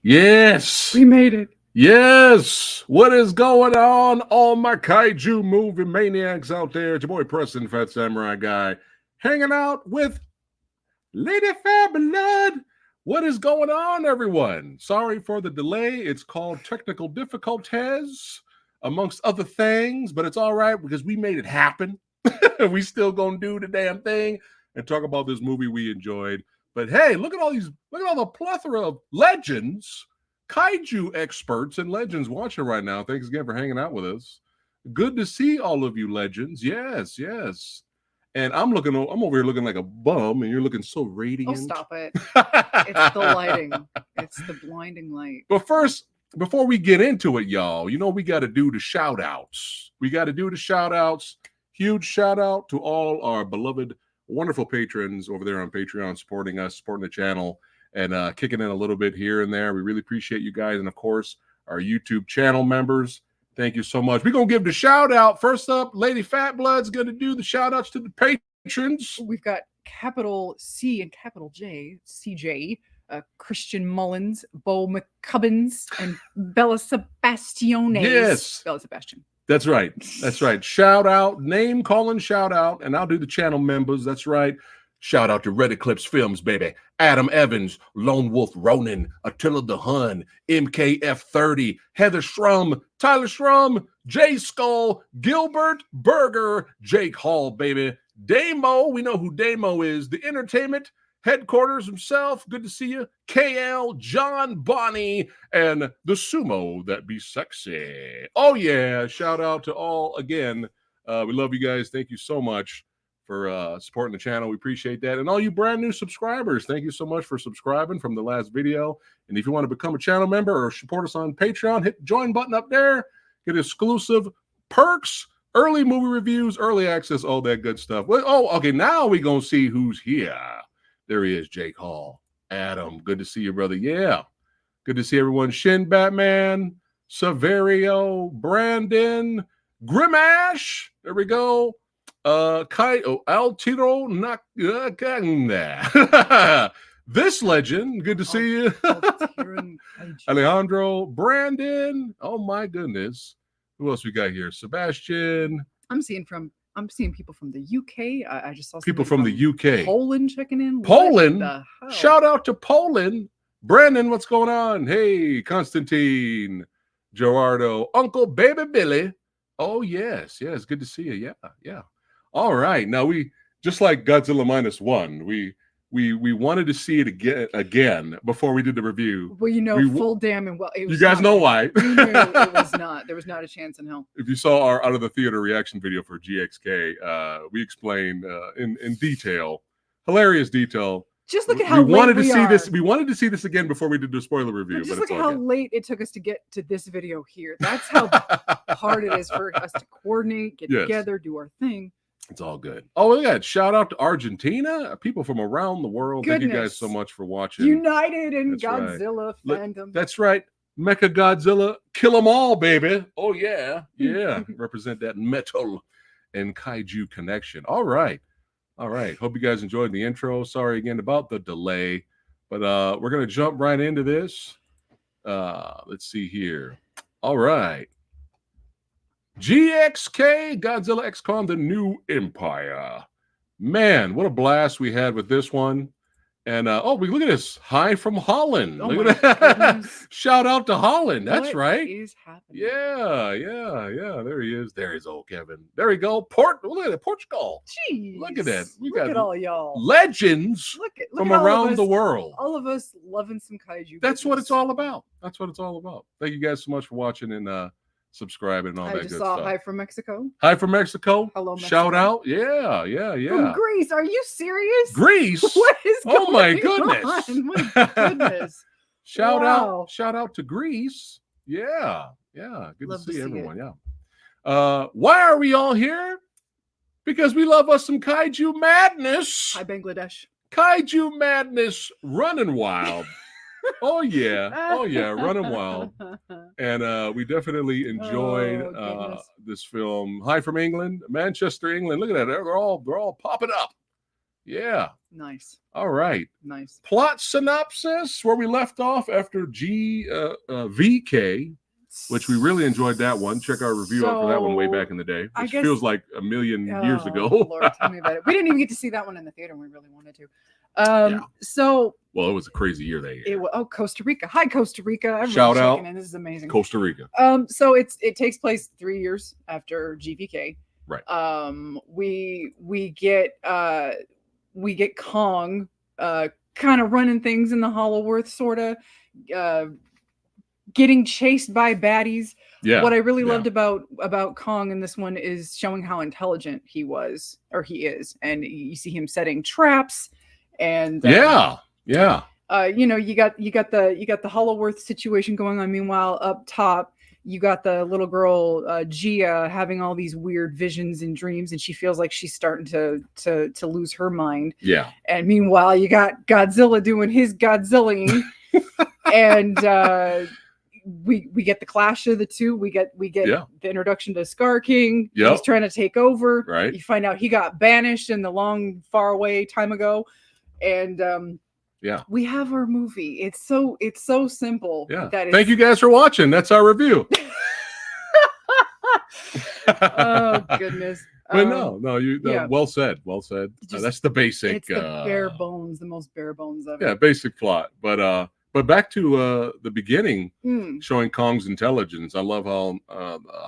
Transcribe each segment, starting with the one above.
Yes. We made it. Yes. What is going on, all my Kaiju movie maniacs out there? It's your boy Preston, Fat Samurai Guy, hanging out with Lady Phatblood. What is going on, everyone? Sorry for the delay. It's called technical difficulties, amongst other things, but it's all right because we made it happen. We still gonna do the damn thing and talk about this movie we enjoyed. But hey, look at all the plethora of legends, kaiju experts and legends watching right now. Thanks again for hanging out with us. Good to see all of you legends. Yes, yes. And I'm over here looking like a bum, and you're looking so radiant. Oh, stop it. It's the lighting. It's the blinding light. But first, before we get into it, y'all, you know we got to do the shout outs. Huge shout out to all our beloved, wonderful patrons over there on Patreon, supporting us, supporting the channel, and kicking in a little bit here and there. We really appreciate you guys. And of course, our YouTube channel members. Thank you so much. We're going to give the shout out. First up, Lady Phatblood's going to do the shout outs to the patrons. We've got capital C and capital J, CJ, Christian Mullins, Bo McCubbins, and Bella Sebastione. Yes. Bella Sebastian. That's right. That's right. Shout out, name calling shout out, and I'll do the channel members. That's right. Shout out to Red Eclipse Films, baby. Adam Evans, Lone Wolf Ronin, Attila the Hun, MKF30, Heather Shrum, Tyler Shrum, Jay Skull, Gilbert Berger, Jake Hall, baby. Damo, we know who Damo is. The Entertainment Headquarters himself. Good to see you. KL, John Bonnie, and the Sumo that be sexy. Oh, yeah. Shout out to all again. We love you guys. Thank you so much for supporting the channel. We appreciate that. And all you brand new subscribers, thank you so much for subscribing from the last video. And if you want to become a channel member or support us on Patreon, hit the join button up there. Get exclusive perks, early movie reviews, early access, all that good stuff. Well, oh, okay. Now we're going to see who's here. There he is, Jake Hall. Adam, good to see you, brother. Yeah. Good to see everyone. Shin Batman, Severio, Brandon, Grimash. There we go. Altiro this legend, good to see you. Alejandro, Brandon. Oh my goodness. Who else we got here? Sebastian. I'm seeing people from the UK. I just saw people from the UK. Poland checking in. Poland. Shout out to Poland. Brandon, what's going on? Hey, Constantine, Gerardo, Uncle Baby Billy. Oh yes, yes. Good to see you. Yeah, yeah. All right. Now we just like Godzilla -1. We wanted to see it again before we did the review. Well, you know, full damn and well. You guys know why. We knew it was not. There was not a chance in hell. If you saw our out of the theater reaction video for GXK, we explained in detail, hilarious detail. Just look at how we wanted to see this. We wanted to see this again before we did the spoiler review. But just look at how late it took us to get to this video here. That's how hard it is for us to coordinate, get together, do our thing. It's all good. Oh, yeah. Shout out to Argentina. People from around the world. Goodness. Thank you guys so much for watching. United in Godzilla fandom. That's right. Mecha Godzilla. Kill them all, baby. Oh, yeah. Yeah. Represent that metal and kaiju connection. All right. All right. Hope you guys enjoyed the intro. Sorry again about the delay. But we're going to jump right into this. Let's see here. All right. GXK, Godzilla X Kong, The New Empire. Man, what a blast we had with this one. And we look at this. Hi from Holland. Oh Look my at that. goodness. Shout out to Holland. That's What right. is happening? Yeah. There he is. There he's old Kevin. There we go. Look at that, Portugal. Jeez. Look at that. We Look got at all y'all. legends Look from at all of around the us- world. All of us loving some kaiju. That's what goodness. it's all about. That's what it's all about. Thank you guys so much for watching and subscribing and all I that just good saw stuff. hi from Mexico. Hi from Mexico. Hello, Shout Mexico. out. Yeah. From Greece. Are you serious? Greece. What is Oh going my goodness. on? My goodness. Shout Wow. out to Greece. Yeah. Good Love to see it. everyone. Yeah. Why are we all here? Because we love us some kaiju madness. Hi, Bangladesh. Kaiju madness running wild. Oh yeah, running wild. And we definitely enjoyed this film. Hi from England, Manchester, England. Look at that. They're all popping up. Yeah. Nice. All right. Nice. Plot synopsis where we left off after VK, which we really enjoyed that one. Check our review out for that one way back in the day, which feels like a million years ago. Lord, tell me about it. We didn't even get to see that one in the theater, and we really wanted to. So well, it was a crazy year that year. Costa Rica. Hi, Costa Rica. Everyone's Shout out. in. This is amazing. Costa Rica. So it takes place 3 years after GVK. Right. We get Kong kind of running things in the Hollow Earth, sort of getting chased by baddies. Yeah. What I really loved about Kong in this one is showing how intelligent he is, and you see him setting traps, and you got the Hollow Earth situation going on. Meanwhile, up top, you got the little girl Gia having all these weird visions and dreams, and she feels like she's starting to lose her mind. Yeah. And meanwhile, you got Godzilla doing his Godzilling, and we get the clash of the two. We get the introduction to Scar King. Yep. He's trying to take over. Right. You find out he got banished in the long, far away time ago, and we have our movie. It's so simple. Yeah. Thank you guys for watching. That's our review. Oh goodness. But well said. That's the basic. It's the bare bones, the most bare bones of it. Yeah, basic plot. But back to the beginning, showing Kong's intelligence. I love how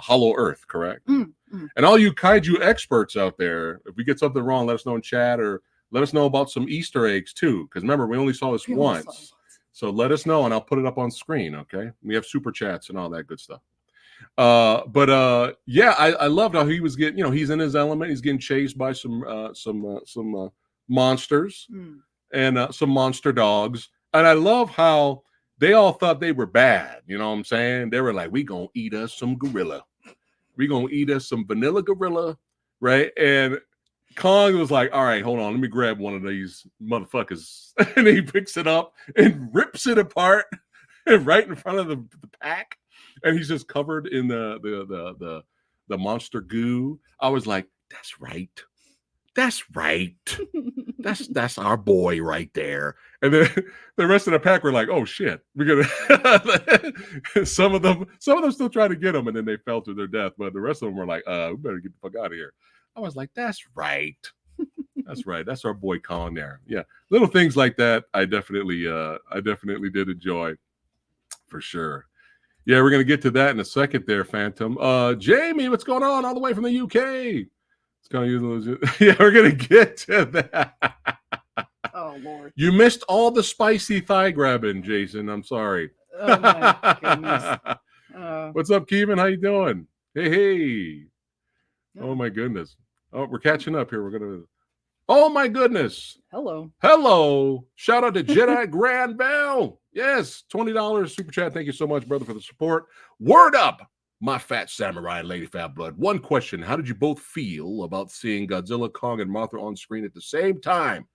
Hollow Earth, correct? And all you kaiju experts out there, if we get something wrong, let us know in chat, or let us know about some Easter eggs too. Because remember, we only saw this once. So let us know, and I'll put it up on screen. Okay, we have super chats and all that good stuff. I loved how he was getting. He's in his element. He's getting chased by some monsters and some monster dogs. And I love how they all thought they were bad. You know what I'm saying? They were like, we gonna eat us some gorilla. We gonna eat us some vanilla gorilla, right? And Kong was like, all right, hold on. Let me grab one of these motherfuckers. And he picks it up and rips it apart right in front of the pack. And he's just covered in the monster goo. I was like, that's right. That's right. That's our boy right there. And then the rest of the pack were like, oh shit. We're gonna some of them still try to get him, and then they fell to their death. But the rest of them were like, we better get the fuck out of here. I was like, that's right. That's right. That's our boy Kong there. Yeah. Little things like that I definitely did enjoy for sure. Yeah, we're gonna get to that in a second there, Phantom. Jamie, what's going on all the way from the UK? Yeah, we're gonna get to that. Oh Lord! You missed all the spicy thigh grabbing, Jason. I'm sorry. Oh my goodness. What's up, Kevin? How you doing? Hey. Oh my goodness. Oh, we're catching up here. We're gonna. Oh my goodness. Hello. Shout out to Jedi Grand Bell. Yes, $20 super chat. Thank you so much, brother, for the support. Word up. My fat samurai and Lady Phatblood. One question. How did you both feel about seeing Godzilla, Kong, and Mothra on screen at the same time?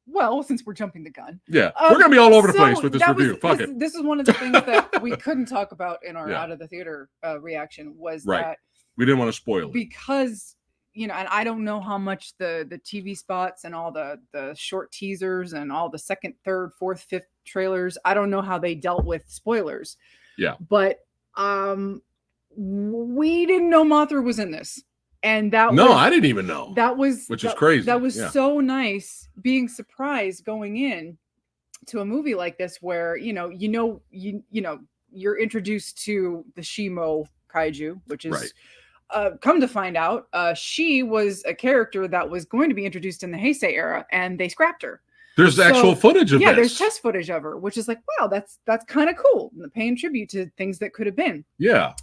Well, since we're jumping the gun. Yeah. We're going to be all over the place with this review. Fuck it. This is one of the things that we couldn't talk about in our out of the theater reaction was that we didn't want to spoil it. Because, and I don't know how much the TV spots and all the short teasers and all the second, third, fourth, fifth trailers, I don't know how they dealt with spoilers. Yeah. But we didn't know Mothra was in this. And that I didn't even know. Which is crazy. That was so nice, being surprised going in to a movie like this, where you're introduced to the Shimo kaiju, which is come to find out, she was a character that was going to be introduced in the Heisei era, and they scrapped her. There's actual footage of this. There's test footage of her, which is like, wow, that's kind of cool, paying tribute to things that could have been. Yeah.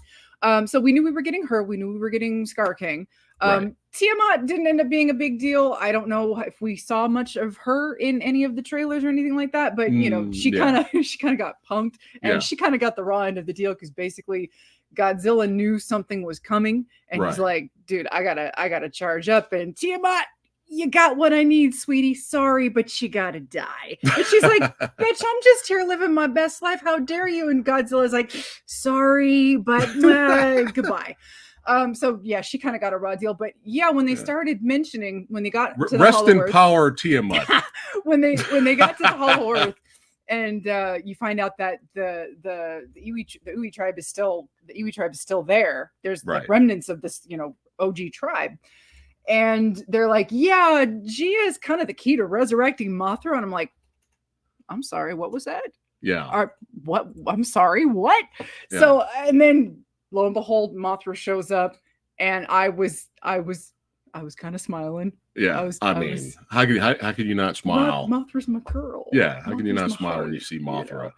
So we knew we were getting her. We knew we were getting Scar King. Tiamat didn't end up being a big deal. I don't know if we saw much of her in any of the trailers or anything like that, but she kind of got punked, and she kind of got the raw end of the deal, because basically Godzilla knew something was coming, and he's like, dude, I gotta charge up, and Tiamat, you got what I need, sweetie. Sorry, but you gotta die. And she's like, bitch, I'm just here living my best life. How dare you? And Godzilla's like, sorry, but goodbye. So yeah, she kind of got a raw deal. But yeah, when they started mentioning, when they got to the rest in Hollow Earth, power, Tiamat. when they got to the Hollow Earth, and you find out that the Iwi tribe is still there. There's like remnants of this, OG tribe. And they're like, yeah, Gia is kind of the key to resurrecting Mothra. And I'm like, I'm sorry, what was that? Yeah. What? I'm sorry, what? Yeah. So, and then lo and behold, Mothra shows up, and I was kind of smiling. Yeah. How can you not smile? Mothra's my girl. Yeah. How can you not smile when you see Mothra?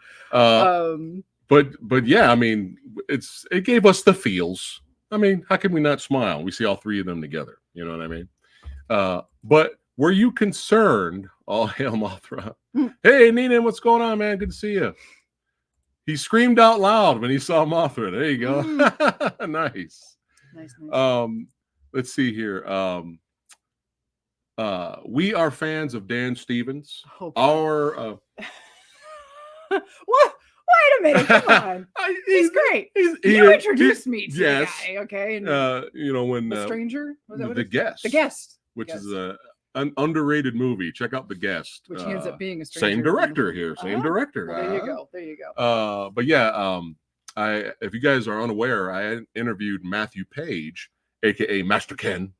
But yeah, I mean, it gave us the feels. I mean, how can we not smile? We see all three of them together. You know what I mean? But were you concerned? All hail Mothra. Hey, Nina, what's going on, man? Good to see you. He screamed out loud when he saw Mothra. There you go. Nice. Let's see here. We are fans of Dan Stevens. What? Wait a minute, come on. He's great. You introduced me to the guy, okay? And, when The Stranger? Was that The Guest. The Guest. Which is an underrated movie. Check out The Guest. Which he ends up being a stranger. Same director here. Same director. Well, there you go. But yeah, if you guys are unaware, I interviewed Matthew Page, aka Master Ken.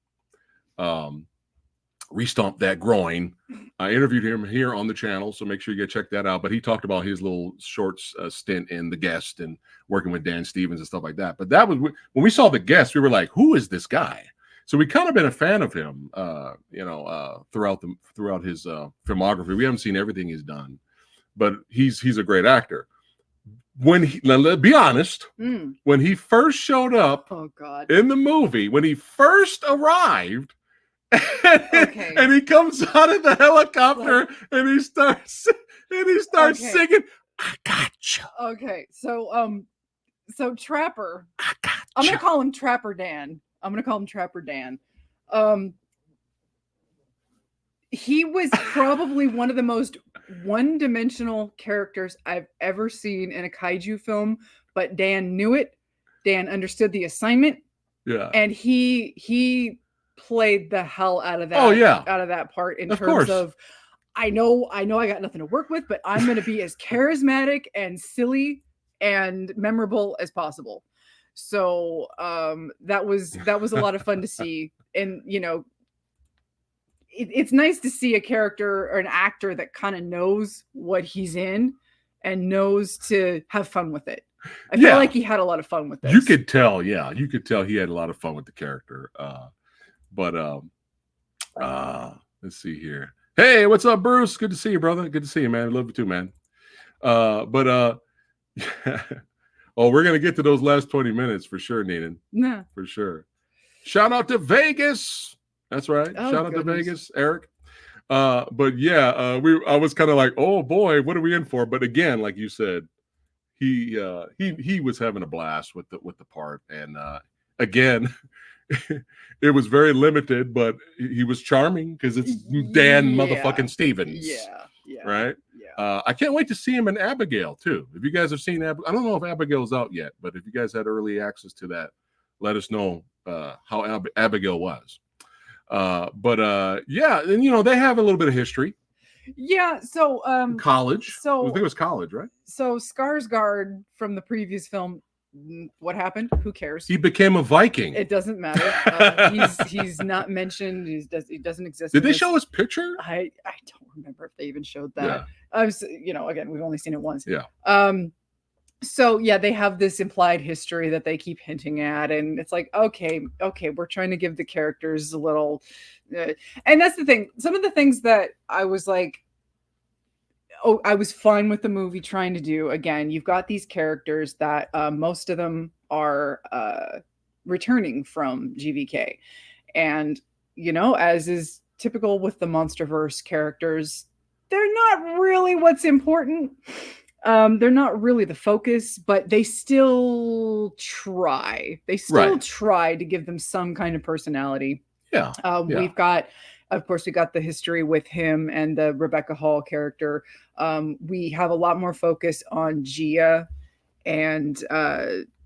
Restomp that groin. I interviewed him here on the channel, so make sure you check that out. But he talked about his little short stint in The Guest and working with Dan Stevens and stuff like that. But that was when we saw The Guest, we were like, "Who is this guy?" So we kind of been a fan of him, throughout his filmography. We haven't seen everything he's done, but he's a great actor. Let's be honest, when he first showed up, in the movie, when he first arrived. And he comes out of the helicopter and he starts singing, "I got you." Okay, so Trapper, I'm gonna call him Trapper Dan. He was probably one of the most one-dimensional characters I've ever seen in a kaiju film, but Dan knew it. Dan understood the assignment. Yeah, and he played the hell out of that. Out of that part in terms of, I know I got nothing to work with, but I'm going to be as charismatic and silly and memorable as possible. So that was a lot of fun to see, and it's nice to see a character or an actor that kind of knows what he's in and knows to have fun with it. I feel like he had a lot of fun with this. You could tell he had a lot of fun with the character. But let's see here. Hey, what's up, Bruce? Good to see you, brother. Good to see you, man. Love you too, man. We're gonna get to those last 20 minutes for sure, Neenan. Yeah, for sure. Shout out to Vegas. That's right. Shout out to Vegas, Eric. But yeah, I was kind of like, oh boy, what are we in for? But again, like you said, he was having a blast with the part, and again. It was very limited, but he was charming because it's Dan motherfucking Stevens. Yeah. Right? Yeah. I can't wait to see him in Abigail, too. If you guys have seen I don't know if Abigail's out yet, but if you guys had early access to that, let us know how Abigail was. Yeah, and they have a little bit of history. Yeah, so college. So I think it was college, right? So Skarsgård from the previous film What happened? Who cares? He became a Viking. It doesn't matter. He's not mentioned. He doesn't exist. Did they show his picture? I don't remember if they even showed that. I was, again, we've only seen it once. Yeah. So yeah, they have this implied history that they keep hinting at, and it's like, okay, we're trying to give the characters a little, and that's the thing. Some of the things that I was like, oh, I was fine with the movie trying to do. Again, you've got these characters that most of them are returning from GVK, and as is typical with the MonsterVerse characters, they're not really what's important. They're not really the focus, but they still try. They still try to give them some kind of personality. Yeah. We've got, of course, we got the history with him and the Rebecca Hall character. We have a lot more focus on Gia and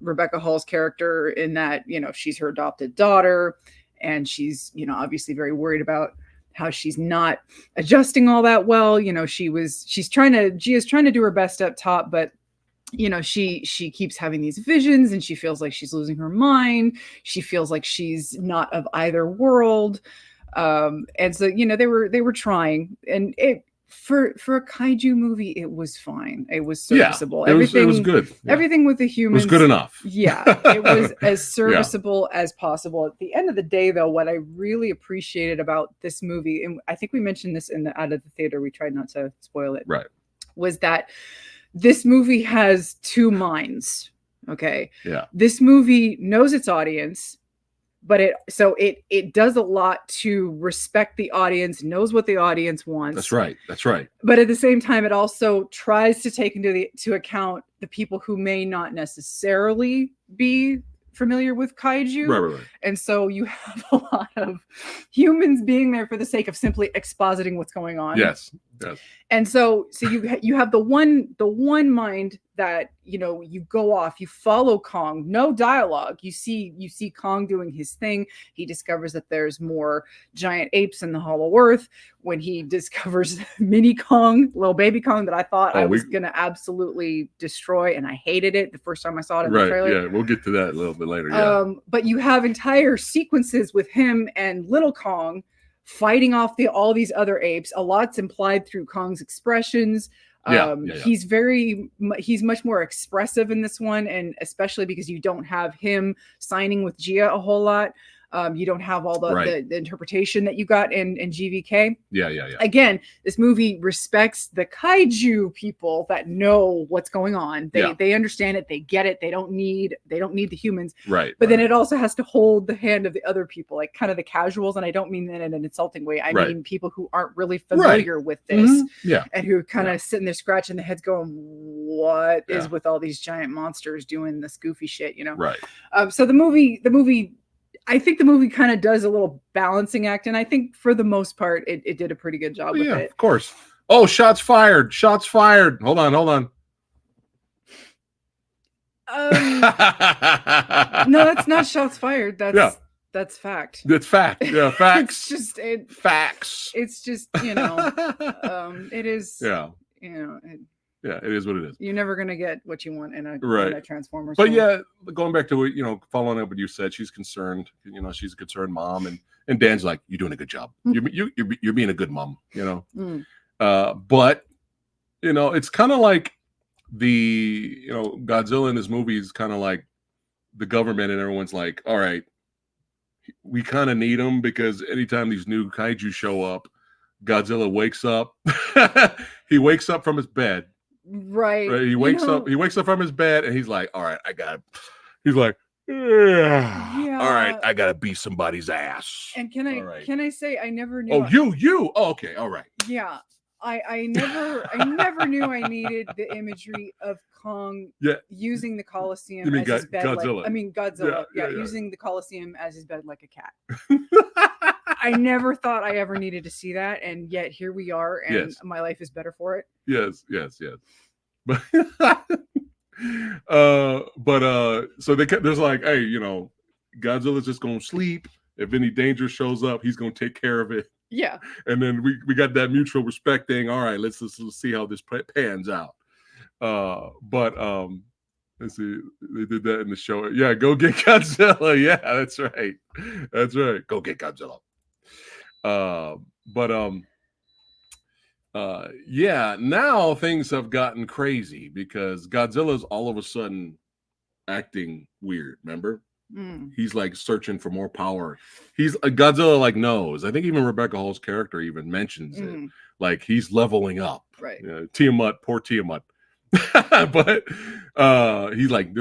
Rebecca Hall's character in that, she's her adopted daughter, and she's, obviously very worried about how she's not adjusting all that well. Gia's trying to do her best up top, but she keeps having these visions, and she feels like she's losing her mind. She feels like she's not of either world. And so, they were trying, and for a kaiju movie, it was fine. It was serviceable. Yeah, it was good. Yeah. Everything with the humans was good enough. Yeah, it was as serviceable as possible. At the end of the day, though, what I really appreciated about this movie, and I think we mentioned this in the Out of the Theater, we tried not to spoil it, right, was that this movie has two minds. Okay. Yeah. This movie knows its audience, but it does a lot to respect the audience, knows what the audience wants. That's right. That's right. But at the same time, it also tries to take into account the people who may not necessarily be familiar with kaiju. Right. And so you have a lot of humans being there for the sake of simply expositing what's going on. Yes. And so you have the one mind that, you go off, you follow Kong, no dialogue. You see Kong doing his thing. He discovers that there's more giant apes in the Hollow Earth. When he discovers mini Kong, little baby Kong, that I thought I was going to absolutely destroy, and I hated it the first time I saw it in the trailer. Yeah, we'll get to that a little bit later. Yeah. But you have entire sequences with him and little Kong fighting off all these other apes. A lot's implied through Kong's expressions. He's much more expressive in this one, and especially because you don't have him signing with Gia a whole lot. You don't have all the interpretation that you got in GVK. Yeah. Again, this movie respects the kaiju people that know what's going on. They understand it. They get it. They don't need the humans. Right. But then it also has to hold the hand of the other people, like kind of the casuals. And I don't mean that in an insulting way. I mean people who aren't really familiar with this. Mm-hmm. Yeah. And who kind of sitting there scratching their heads going, what is with all these giant monsters doing this goofy shit, Right. So the movie, I think the movie kind of does a little balancing act, and I think for the most part, it did a pretty good job with it. Of course. Oh, shots fired! Shots fired! Hold on. No, that's not shots fired. That's fact. That's fact. Yeah, facts. Facts. It's just it is. Yeah. Yeah, it is what it is. You're never gonna get what you want in a Transformers. But film. yeah, going back to what following up what you said, she's concerned. She's a concerned mom, and Dan's like, "You're doing a good job. You're being a good mom." But it's kind of like the Godzilla in this movie is kind of like the government, and everyone's like, "All right, we kind of need them because anytime these new kaiju show up, Godzilla wakes up. He wakes up from his bed." Right. He wakes up. He wakes up from his bed, and he's like, "All right, He's like, "Yeah. All right, I gotta beat somebody's ass." And can I say I never knew? Oh, you. Oh, okay. All right. Yeah. I never knew I needed the imagery of Kong using the Colosseum as his bed. Godzilla? Godzilla. Yeah, using the Colosseum as his bed like a cat. I never thought I ever needed to see that, and yet here we are, and my life is better for it. Yes. But so there's like, hey, Godzilla's just gonna sleep. If any danger shows up, he's gonna take care of it. Yeah. And then we got that mutual respect thing. All right, let's see how this pans out. But Let's see. They did that in the show. Yeah, go get Godzilla. Yeah, that's right. That's right. Go get Godzilla. Yeah, now things have gotten crazy because Godzilla's all of a sudden acting weird. Remember? He's like searching for more power. He's Godzilla like knows. I think even Rebecca Hall's character even mentions it. Like he's leveling up. Right. Tiamat, poor Tiamat. But he's like,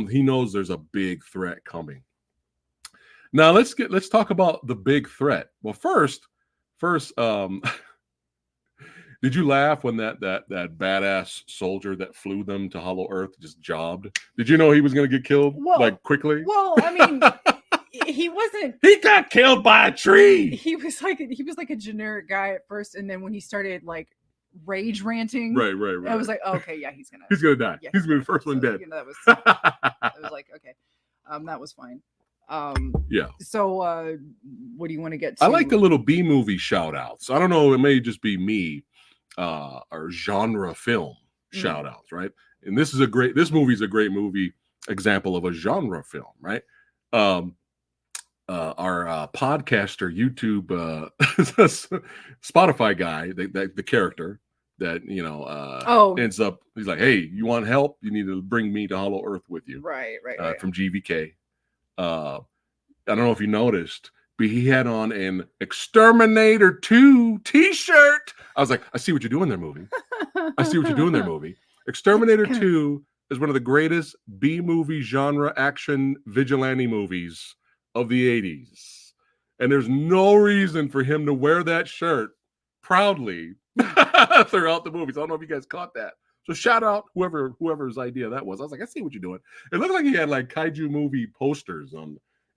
he knows there's a big threat coming. Now let's talk about the big threat. Well, first, did you laugh when that badass soldier that flew them to Hollow Earth just jobbed? Did you know he was going to get killed like quickly? Well, I mean, he wasn't. He got killed by a tree. He was like a generic guy at first, and then when he started like rage ranting, right. I was like, oh, okay, yeah, he's gonna die. Yeah, he's gonna be the first one dead. You know, I was like, okay, that was fine. Yeah. So, what do you want to get to? I like the little B movie shout outs. I don't know, it may just be me. Or genre film shout outs, right? And this movie is a great movie example of a genre film, right? Our podcaster YouTube Spotify guy, the character that ends up, he's like, hey, you want help? You need to bring me to Hollow Earth with you, right. From GVK. I don't know if you noticed, but he had on an Exterminator 2 t-shirt. I was like, I see what you're doing there, movie. I see what you're doing there, movie. Exterminator 2 is one of the greatest B-movie genre action vigilante movies of the 80s. And there's no reason for him to wear that shirt proudly throughout the movies. I don't know if you guys caught that. So shout out whoever's idea that was. I was like, I see what you're doing. It looked like he had like kaiju movie posters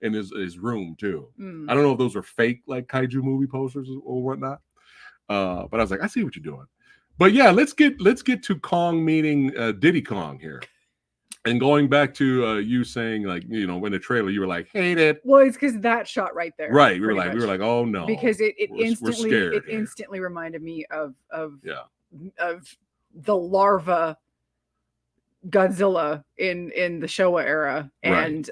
in his room too. I don't know if those are fake like kaiju movie posters or whatnot. But I was like, I see what you're doing. But yeah, let's get to Kong meeting Diddy Kong here. And going back to you saying like, in the trailer you were like, hate it. Well, it's because that shot right there. Right. We were like, oh no. Because it instantly reminded me of the larva Godzilla in the Showa era, and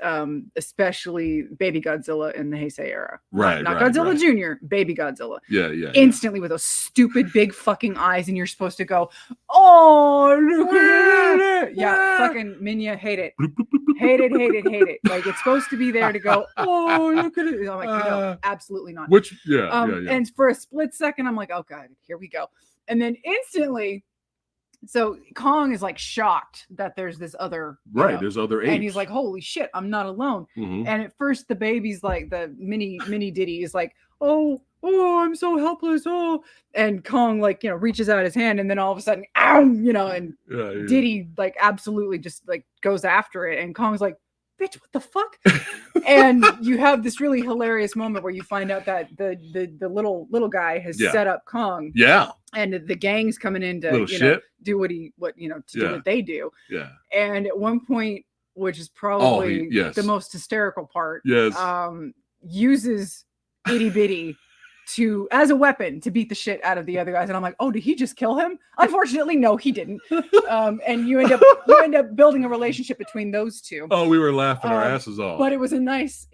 especially baby Godzilla in the Heisei era. Not Godzilla Jr., baby Godzilla. Yeah. Instantly with those stupid big fucking eyes, and you're supposed to go, oh, look at it. Yeah, fucking Minya, hate it. Hate it. Like, it's supposed to be there to go, oh, look at it. I'm like, no, absolutely not. And for a split second, I'm like, oh God, here we go. And then instantly, so Kong is like shocked that there's this other there's other apes. And he's like, holy shit, I'm not alone. And at first the baby's like, the mini Diddy is like, oh, I'm so helpless. Oh, and Kong like, reaches out his hand, and then all of a sudden, ow, and Diddy like absolutely just like goes after it, and Kong's like, bitch, what the fuck? And you have this really hilarious moment where you find out that the little guy has set up Kong. Yeah. And the gang's coming in to do what do what they do. Yeah. And at one point, which is probably the most hysterical part, uses itty bitty as a weapon to beat the shit out of the other guys. And I'm like, oh, did he just kill him? Unfortunately, no, he didn't. And you end up building a relationship between those two. Oh, we were laughing our asses off. But it was a nice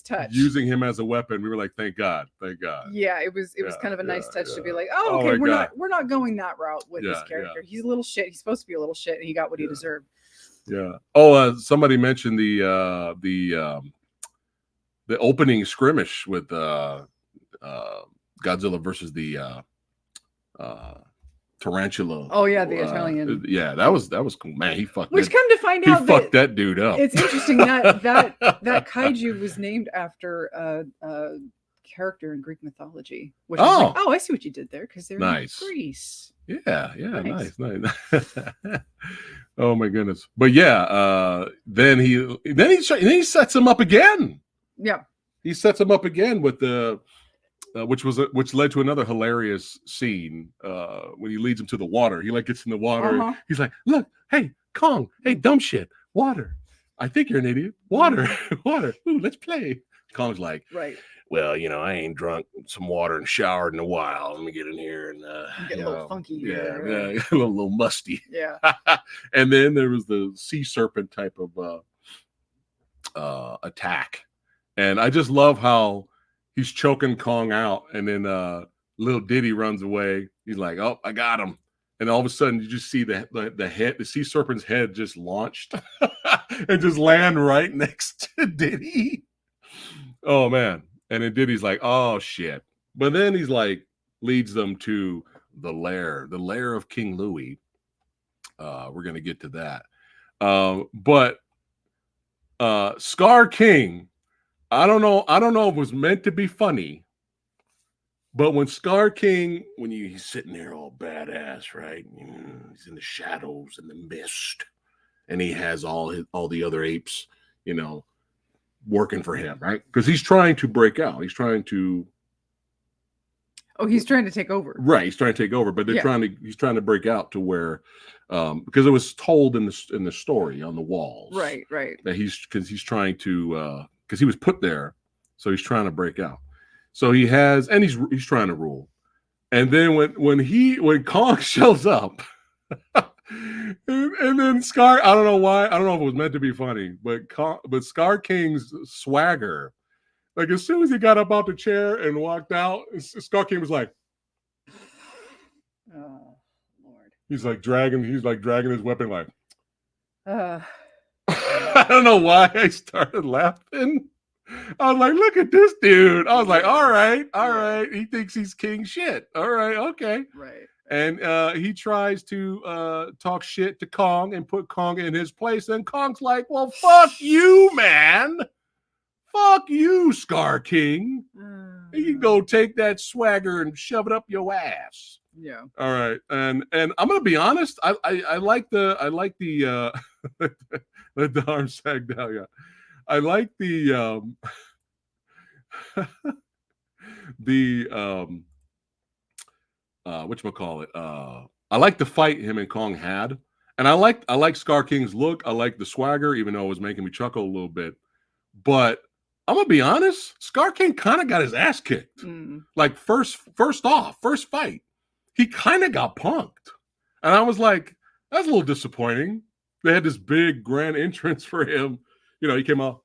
touch. Using him as a weapon, we were like, thank God. Yeah, it was kind of a nice touch to be like, oh, okay, we're not going that route with this character. He's a little shit. He's supposed to be a little shit, and he got what he deserved. Yeah. Oh, somebody mentioned the opening skirmish with Godzilla versus the tarantula. Oh yeah, the Italian. Yeah, that was cool. Man, he fucked. Which come to find out, fucked that dude up. It's interesting that kaiju was named after a character in Greek mythology. Which I was like, oh, I see what you did there, because they're in Greece. Yeah, nice. Oh my goodness. But then he sets him up again. Yeah. He sets him up again with the which led to another hilarious scene when he leads him to the water. He like gets in the water. He's like, look, hey, Kong, hey, dumb shit, water. I think you're an idiot. Water. Ooh, let's play. Kong's like, right. Well, I ain't drunk some water and showered in a while. Let me get in here and get a little funky here. Yeah, a little musty. Yeah. And then there was the sea serpent type of attack. And I just love how he's choking Kong out, and then little Diddy runs away. He's like, "Oh, I got him!" And all of a sudden, you just see the head, the sea serpent's head, just launched and just land right next to Diddy. Oh man! And then Diddy's like, "Oh shit!" But then he's like, leads them to the lair of King Louis. We're gonna get to that, but Scar King. I don't know if it was meant to be funny, but when Scar King, he's sitting there all badass, right? He's in the shadows and the mist, and he has all the other apes, working for him, right? Because he's trying to break out. He's trying to. Oh, he's trying to take over. Right, he's trying to take over, but he's trying to break out to where, because it was told in the story on the walls, right, that he's trying to. Because he was put there, so he's trying to break out. So he's trying to rule. And then when Kong shows up, and then Scar, I don't know why, I don't know if it was meant to be funny, but Scar King's swagger, like as soon as he got up out the chair and walked out, Scar King was like, "Oh Lord!" He's like dragging his weapon, like. I don't know why I started laughing. I was like, look at this dude. I was like, all right. He thinks he's king shit. All right, okay. Right. And he tries to talk shit to Kong and put Kong in his place. And Kong's like, well, fuck you, man. Fuck you, Scar King. You can go take that swagger and shove it up your ass. Yeah. All right. And I'm gonna be honest. I like the let the arm sag down. Yeah. I like the whatchamacallit. I like the fight him and Kong had. And I like Scar King's look. I like the swagger, even though it was making me chuckle a little bit. But I'm gonna be honest, Scar King kind of got his ass kicked. Like first fight. He kind of got punked. And I was like, that's a little disappointing. They had this big grand entrance for him. He came out,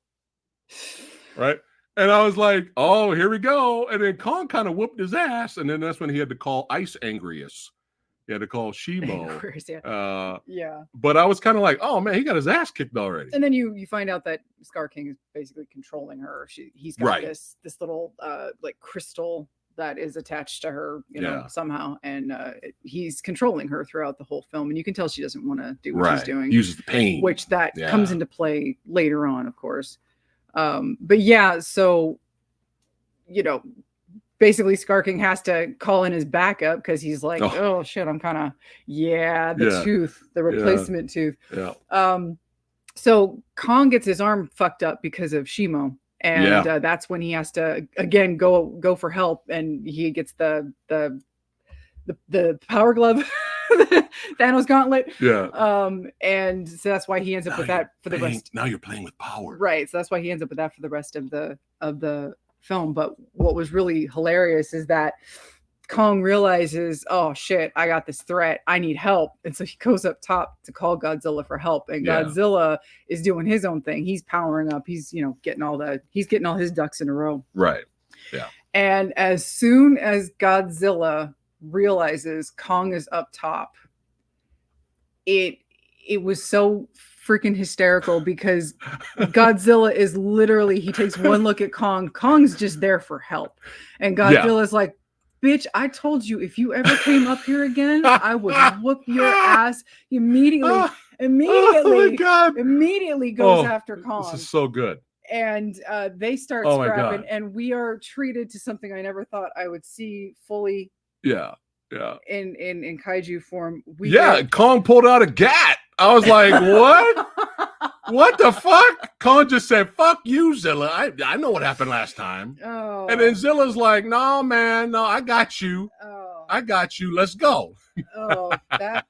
right? And I was like, oh, here we go. And then Kong kind of whooped his ass. And then that's when he had to call Ice Angrius. He had to call Shimo. Yeah. But I was kind of like, oh, man, he got his ass kicked already. And then you find out that Scar King is basically controlling her. He's got this little like crystal that is attached to her, somehow, and he's controlling her throughout the whole film, and you can tell she doesn't want to do what she's doing. Uses the pain, which comes into play later on, of course. But yeah, so basically, Scar King has to call in his backup because he's like, oh shit, I'm kind of tooth, the replacement tooth. Yeah. So Kong gets his arm fucked up because of Shimo. And that's when he has to again go for help, and he gets the power glove, Thanos gauntlet. Yeah. And so that's why he ends up with that for the rest. Now you're playing with power, right? So that's why he ends up with that for the rest of the film. But what was really hilarious is that Kong realizes, oh shit, I got this threat. I need help. And so he goes up top to call Godzilla for help. And Godzilla is doing his own thing. He's powering up. He's, getting all his ducks in a row. Right. Yeah. And as soon as Godzilla realizes Kong is up top, it was so freaking hysterical because Godzilla is literally, he takes one look at Kong. Kong's just there for help. And Godzilla's like, bitch, I told you if you ever came up here again, I would whoop your ass. Immediately goes after Kong. This is so good. And they start scrapping, and we are treated to something I never thought I would see fully. Yeah. In kaiju form. Kong pulled out a gat. I was like, what? What the fuck? Kong just said, fuck you, Zilla. I know what happened last time. Oh. And then Zilla's like, no, man, no, I got you. Oh. I got you. Let's go. Oh, that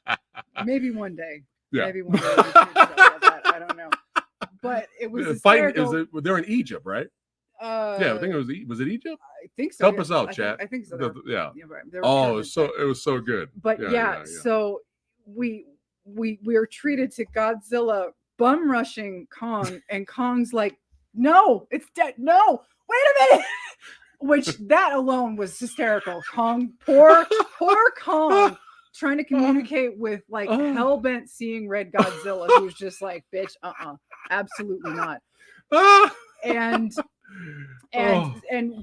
maybe one day. Yeah. Maybe one day we'll that. I don't know. But it was fighting. They're in Egypt, right? Yeah, I think it was it Egypt? I think so. Help us out, chat. I think so. Yeah. Oh, it was so good. But yeah, so we are treated to Godzilla bum rushing Kong, and Kong's like, no, it's dead. No, wait a minute. Which that alone was hysterical. Poor Kong, trying to communicate with like hell-bent seeing red Godzilla, who's just like, bitch, absolutely not. And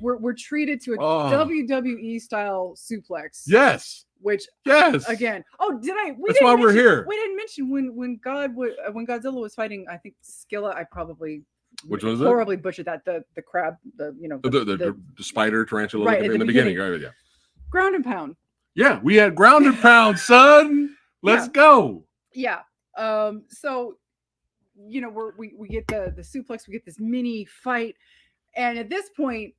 we're treated to a WWE style suplex. Yes. Which again. Oh, that's why we're here. We didn't mention when Godzilla was fighting, I think Skilla. I probably horribly butchered that. The crab, the spider tarantula right in the beginning. Right, yeah. Ground and pound. Yeah, we had ground and pound, son. Let's go. Yeah. So we get the suplex, we get this mini fight, and at this point,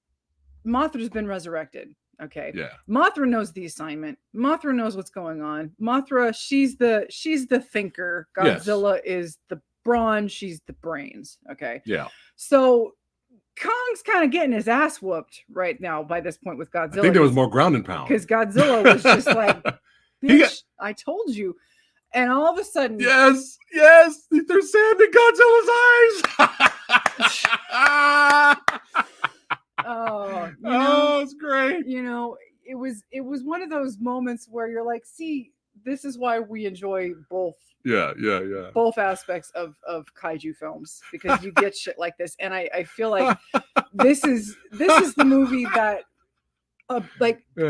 Mothra's been resurrected. Okay. Yeah. Mothra knows the assignment. Mothra knows what's going on. Mothra, she's the thinker. Godzilla is the brawn. She's the brains. Okay. Yeah. So Kong's kind of getting his ass whooped right now by this point with Godzilla. I think there was more ground and pound. Because Godzilla was just like, bitch, I told you. And all of a sudden, yes, there's sand in Godzilla's eyes. It's great. It was one of those moments where you're like, see, this is why we enjoy both. Yeah. Both aspects of kaiju films, because you get shit like this, and I feel like this is the movie that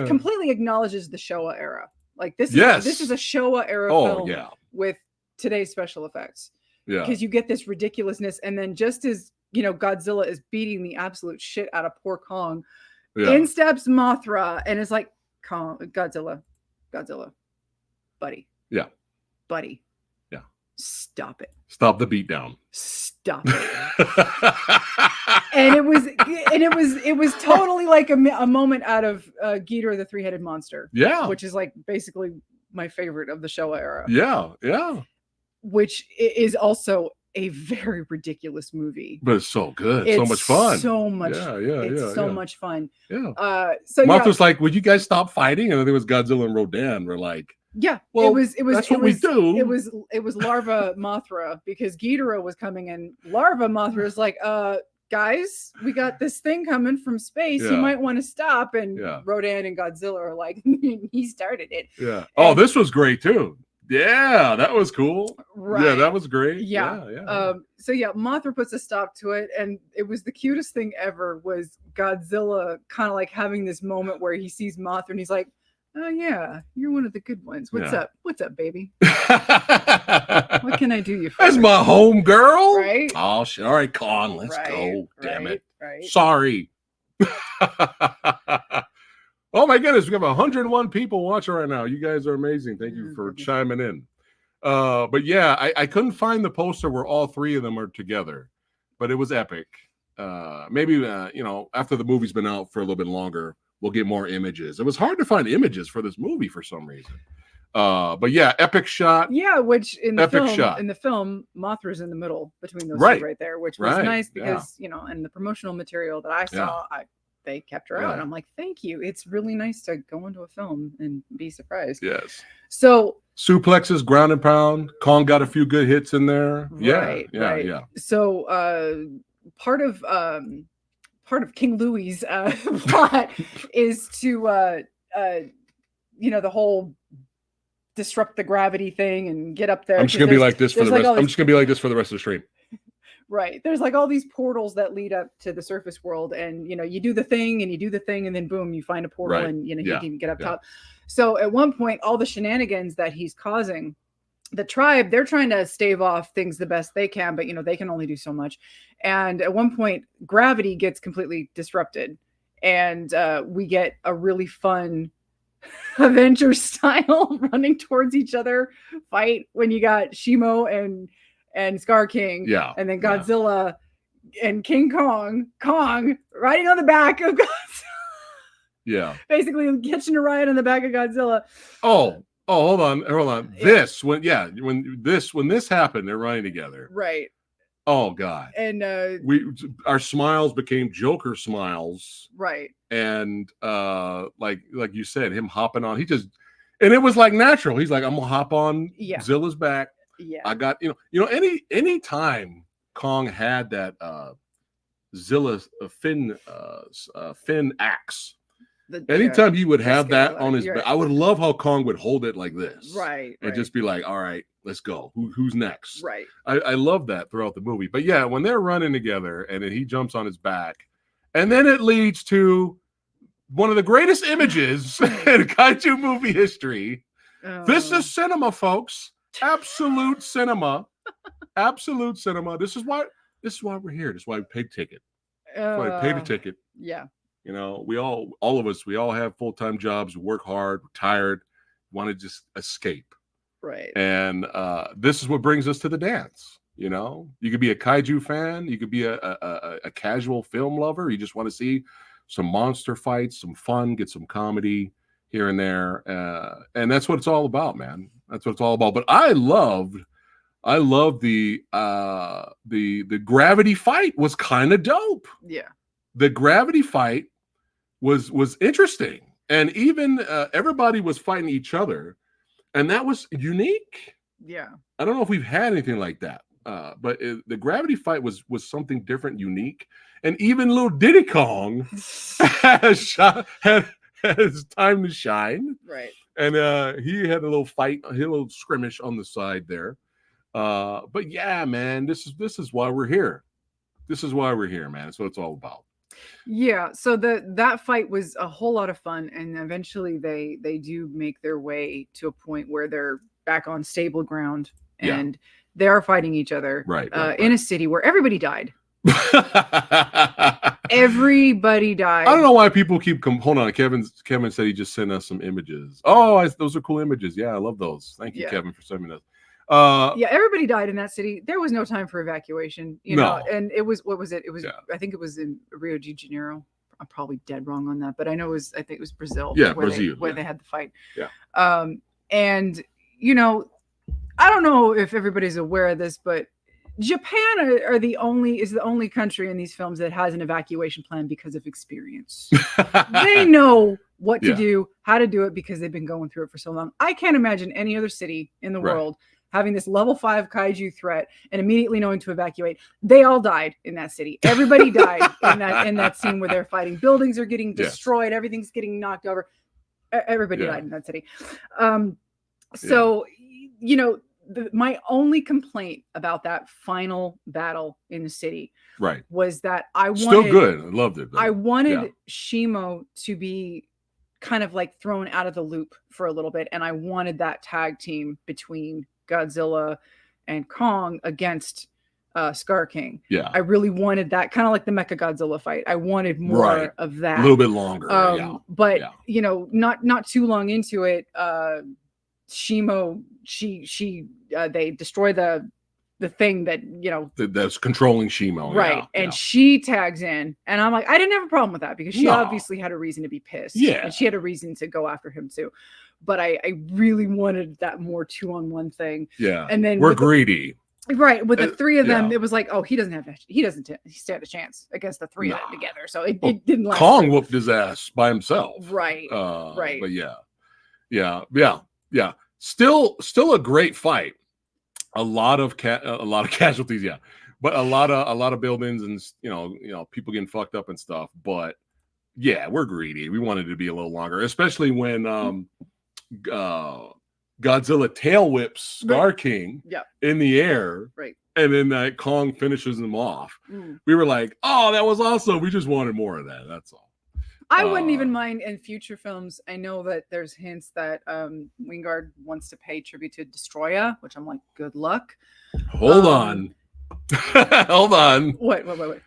completely acknowledges the Showa era. Like this is a Showa era film with today's special effects. Yeah. Because you get this ridiculousness, and then just as Godzilla is beating the absolute shit out of poor Kong, in steps Mothra and is like, Godzilla, buddy. Yeah. Buddy. Yeah. Stop it. Stop the beatdown. Stop it. And it was totally like a moment out of Ghidorah the Three-Headed Monster. Yeah. Which is like basically my favorite of the Showa era. Yeah. Which is also a very ridiculous movie. But it's so good. It's so much fun. So much. It's so much fun. Yeah. So Mothra's like, would you guys stop fighting? And then there was Godzilla and Rodan were like, yeah, well, that's what we do. It was Larva Mothra, because Ghidorah was coming, and Larva Mothra is like, guys, we got this thing coming from space. You might want to stop. And Rodan and Godzilla are like, he started it. Yeah. Oh, this was great too. Yeah, that was cool. Right. Yeah, that was great. Yeah. So Mothra puts a stop to it, and it was the cutest thing ever. Was Godzilla kind of like having this moment where he sees Mothra and he's like, oh yeah, you're one of the good ones. What's up? What's up, baby? What can I do you for? That's my home girl. Right? Oh shit. All right, Kong, let's go. Damn it. Right. Sorry. Oh my goodness, we have 101 people watching right now. You guys are amazing. Thank you for chiming in. But yeah, I couldn't find the poster where all three of them are together, but it was epic. Maybe after the movie's been out for a little bit longer, we'll get more images. It was hard to find images for this movie for some reason. But yeah, epic shot. Yeah, which in the film, Mothra's in the middle between those two right there, which was nice because in the promotional material that I saw, they kept her out. I'm like, thank you. It's really nice to go into a film and be surprised. Yes. So suplexes, ground and pound. Kong got a few good hits in there. Right. So part of King Louie's plot is to the whole disrupt the gravity thing and get up there. I'm just gonna be like this for the rest. I'm just gonna be like this for the rest of the stream. Right. There's like all these portals that lead up to the surface world, and you do the thing and then boom, you find a portal and you can get up top. So at one point, all the shenanigans that he's causing, the tribe, they're trying to stave off things the best they can, but they can only do so much. And at one point, gravity gets completely disrupted, and we get a really fun Avengers style running towards each other fight when you got Shimo and Scar King, and then Godzilla and King Kong riding on the back of Godzilla. Yeah, basically catching a ride on the back of Godzilla. Oh, hold on. This when this happened, they're running together. Right. Oh God. And our smiles became Joker smiles. Right. And like you said, him hopping on, and it was like natural. He's like, I'm gonna hop on Zilla's back. Yeah. I got, any time Kong had that Zilla fin axe. Anytime he would have that on his back, I would love how Kong would hold it like this. Right. And just be like, all right, let's go. Who's next? Right. I love that throughout the movie. But yeah, when they're running together and then he jumps on his back, and then it leads to one of the greatest images in Kaiju movie history. This is cinema, folks. Absolute cinema. Absolute cinema. This is why we're here. This is why we paid ticket. That's why we paid a ticket. Yeah. All of us have full-time jobs, work hard, we're tired, want to just escape. Right. And this is what brings us to the dance. You could be a Kaiju fan, you could be a casual film lover, you just want to see some monster fights, some fun, get some comedy here and there. And that's what it's all about, man. That's what it's all about. But I love the gravity fight was kind of dope. Yeah. The gravity fight was interesting, and even everybody was fighting each other, and that was unique. Yeah, I don't know if we've had anything like that, but the gravity fight was something different, unique, and even little Diddy Kong had his time to shine. Right, and he had a little fight, a little skirmish on the side there. But yeah, man, this is why we're here. This is why we're here, man. That's what it's all about. Yeah, so that fight was a whole lot of fun, and eventually they do make their way to a point where they're back on stable ground, and they are fighting each other, right. in a city where everybody died. Everybody died. I don't know why people keep hold on. Kevin said he just sent us some images. Oh, those are cool images. Yeah, I love those. Thank you, Kevin, for sending us. Everybody died in that city. There was no time for evacuation, know, and it was, what was it? It was, I think it was in Rio de Janeiro. I'm probably dead wrong on that, but I know I think it was Brazil. Yeah, Brazil, where they had the fight. Yeah. And I don't know if everybody's aware of this, but Japan is the only country in these films that has an evacuation plan because of experience. They know what to do, how to do it, because they've been going through it for so long. I can't imagine any other city in the world having this level 5 kaiju threat and immediately knowing to evacuate. They all died in that city. Everybody died in that scene where they're fighting. Buildings are getting destroyed. Everything's getting knocked over. Everybody died in that city. So, my only complaint about that final battle in the city was that I wanted... Still good. I loved it, though. I wanted Shimo to be kind of like thrown out of the loop for a little bit, and I wanted that tag team between Godzilla and Kong against Scar King. Yeah, I really wanted that, kind of like the Mecha Godzilla fight. I wanted more of that, a little bit longer. But not too long into it, Shimo, they destroy the thing that that's controlling Shimo, right? And she tags in, and I'm like, I didn't have a problem with that because she obviously had a reason to be pissed, and she had a reason to go after him too. But I really wanted that more 2-on-1 thing. Yeah, and then we're greedy, right? With the three of them, it was like, oh, he doesn't stand a chance against the three of them together. So it didn't last. Kong whooped his ass by himself, right? But yeah. Still a great fight. A lot of casualties, but a lot of buildings and people getting fucked up and stuff. But yeah, we're greedy. We wanted it to be a little longer, especially when Godzilla tail whips Scar King in the air, and then Kong finishes him off. We were like, oh, that was awesome. We just wanted more of that. That's all. I wouldn't even mind in future films. I know that there's hints that Wingard wants to pay tribute to Destroya, which I'm like, good luck. Hold on. Hold on. What?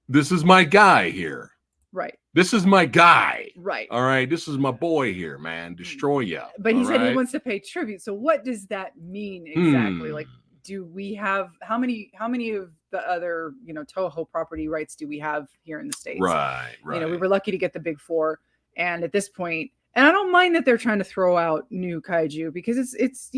This is my guy here. Right. This is my guy. Right. All right. This is my boy here, man. Destroya. But he said he wants to pay tribute. So what does that mean exactly? Like, do we have how many of the other Toho property rights do we have here in the States? Right. We were lucky to get the big four, and at this point, and I don't mind that they're trying to throw out new kaiju because it's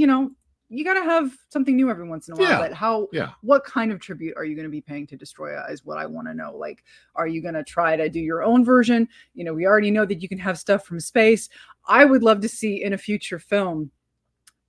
you got to have something new every once in a while. But what kind of tribute are you going to be paying to Destroya is what I want to know. Like, are you going to try to do your own version? You know, we already know that you can have stuff from space. I would love to see in a future film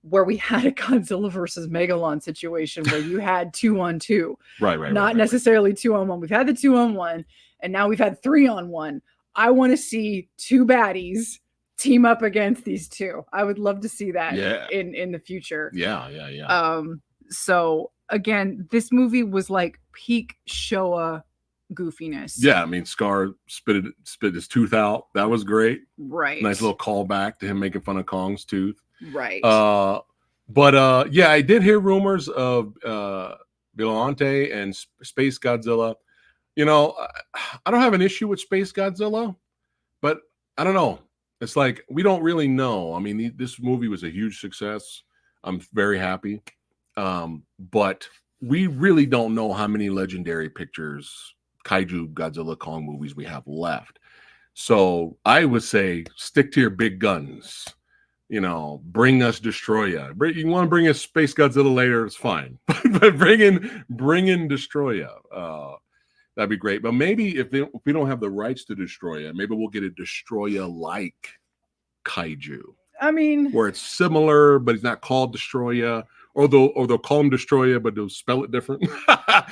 where we had a Godzilla versus Megalon situation where you had 2-on-2. Right. Not necessarily 2-on-1. We've had the 2-on-1 and now we've had 3-on-1. I want to see two baddies team up against these two. I would love to see that in the future. Yeah. So again, this movie was like peak Showa goofiness. Yeah, I mean, Scar spit his tooth out. That was great. Right. Nice little callback to him making fun of Kong's tooth. Right. But yeah, I did hear rumors of Biollante and Space Godzilla. You know, I don't have an issue with Space Godzilla, but I don't know. It's like, we don't really know. I mean, this movie was a huge success. I'm very happy. But we really don't know how many legendary pictures, Kaiju, Godzilla, Kong movies we have left. So I would say stick to your big guns. You know, bring us Destroya. You want to bring us Space Godzilla later, it's fine. But bring in Destroya. That'd be great. But maybe if we don't have the rights to Destroya, maybe we'll get a Destroya-like Kaiju. I mean, where it's similar, but it's not called Destroya. Or they'll call him Destroya, but they'll spell it different.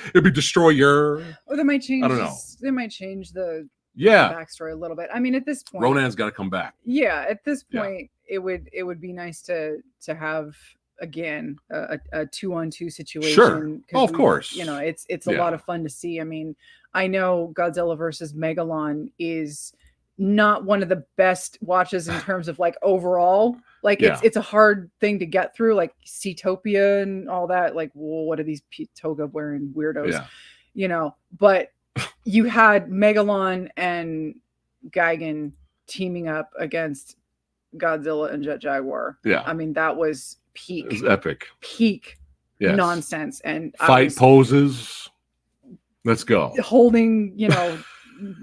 It'd be Destroyer. Or they might change. I don't know. They might change the backstory a little bit. I mean, at this point, Ronan's got to come back. Yeah, at this point, it would be nice to have again a 2-on-2 situation. Sure, of course. You know, it's a lot of fun to see. I mean, I know Godzilla versus Megalon is not one of the best watches in terms of like overall. Like it's a hard thing to get through, like Seatopia and all that. Like, well, what are these toga wearing weirdos? Yeah. You know, but you had Megalon and Gigan teaming up against Godzilla and Jet Jaguar. Yeah. I mean, that was peak. It was epic. Peak nonsense. And fight poses. Let's go. Holding, you know,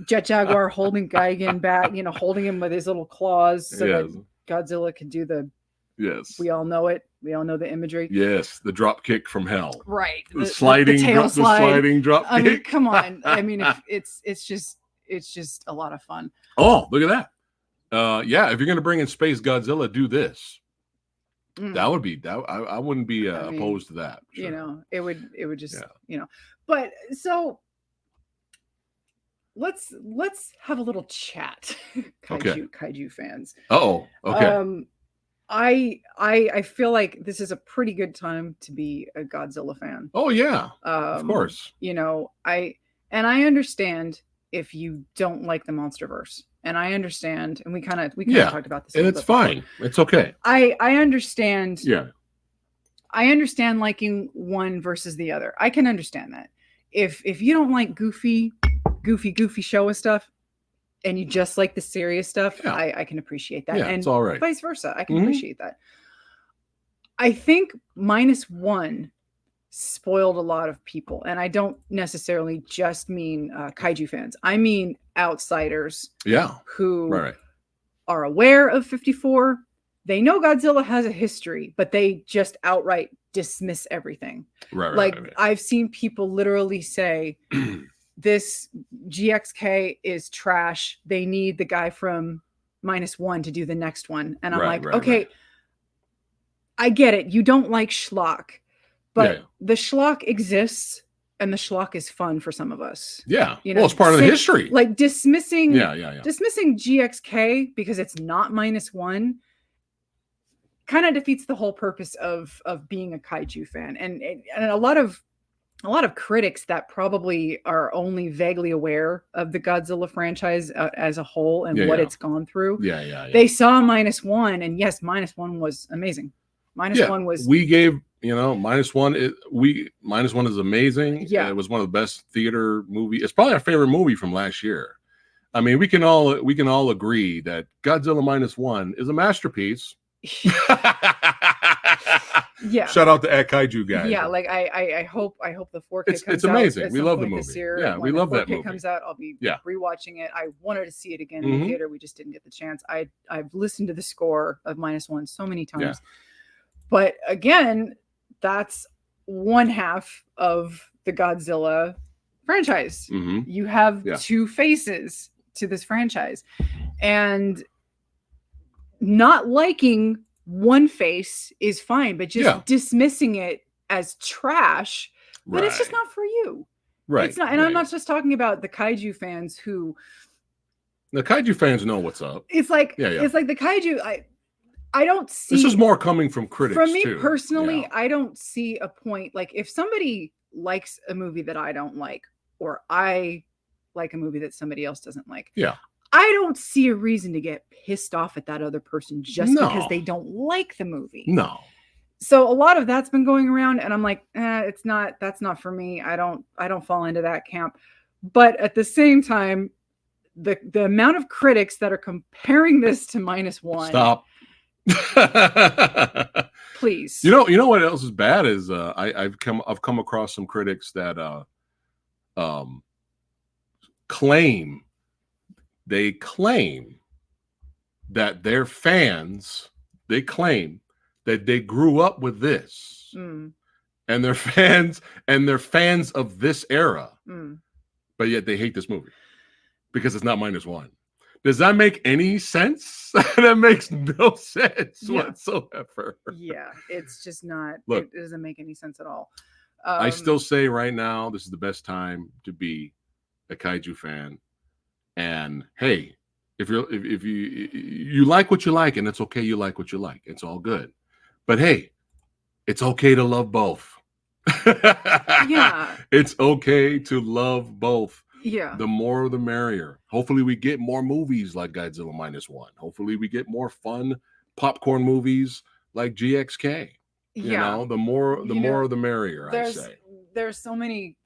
Jet Jaguar holding Gigan back, you know, holding him with his little claws so that Godzilla could do the we all know it. We all know the imagery. Yes, the drop kick from hell. Right. The sliding drop kick. I mean, come on. I mean, it's just a lot of fun. Oh, look at that. Yeah, if you're gonna bring in Space Godzilla, do this. That would be that. I wouldn't be opposed to that. Sure. You know, it would just you know. But so let's have a little chat, Kaiju fans. Okay. I feel like this is a pretty good time to be a Godzilla fan. Oh yeah, of course. You know, I understand if you don't like the MonsterVerse, and I understand, and we kind of talked about this, and it's fine. It's okay. I understand. Yeah, I understand liking one versus the other. I can understand that. If you don't like goofy Showa stuff, and you just like the serious stuff, I can appreciate that. And it's all right. Vice versa. I can appreciate that. I think -1 spoiled a lot of people. And I don't necessarily just mean Kaiju fans. I mean outsiders who are aware of 54. They know Godzilla has a history, but they just outright dismiss everything. Right. I've seen people literally say, this GXK is trash. They need the guy from -1 to do the next one. And I'm okay, I get it. You don't like schlock, but the schlock exists and the schlock is fun for some of us. Yeah. You know, well, it's part of the history. Like dismissing GXK because it's not -1 kind of defeats the whole purpose of being a Kaiju fan. And a lot of critics that probably are only vaguely aware of the Godzilla franchise as a whole and what it's gone through. They saw -1, and yes, -1 was amazing. -1 was. We gave, you know, -1. -1 is amazing. Yeah, it was one of the best theater movies. It's probably our favorite movie from last year. I mean, we can all agree that Godzilla -1 is a masterpiece. Yeah. Shout out to Kaiju guy. Yeah, like I hope the 4K comes out. It's amazing. We love the movie. Yeah, we love that movie. When 4K comes out, I'll be rewatching it. I wanted to see it again in the theater. We just didn't get the chance. I've listened to the score of -1 so many times. But again, that's one half of the Godzilla franchise. You have two faces to this franchise, and not liking one face is fine, but just dismissing it as trash, but it's just not for you. Right. It's not, and I'm not just talking about the kaiju fans who. The kaiju fans know what's up. It's like it's like the kaiju. I don't see. This is more coming from critics. From me personally, I don't see a point. Like if somebody likes a movie that I don't like, or I like a movie that somebody else doesn't like. Yeah. I don't see a reason to get pissed off at that other person just because they don't like the movie. No. So a lot of that's been going around, and I'm like, that's not for me. I don't fall into that camp. But at the same time, the amount of critics that are comparing this to -1. Stop. Please. You know what else is bad is I've come across some critics that claim that their fans, they claim that they grew up with this and they're fans of this era, but yet they hate this movie because it's not -1. Does that make any sense? That makes no sense whatsoever. Yeah, it's just not. Look, it doesn't make any sense at all. I still say right now, this is the best time to be a kaiju fan. And hey, if you like what you like, and it's okay, you like what you like, it's all good. But hey, it's okay to love both. Yeah, it's okay to love both. Yeah, the more the merrier. Hopefully we get more movies like Godzilla -1. Hopefully we get more fun popcorn movies like GXK. You know, the more the merrier, I say. There's so many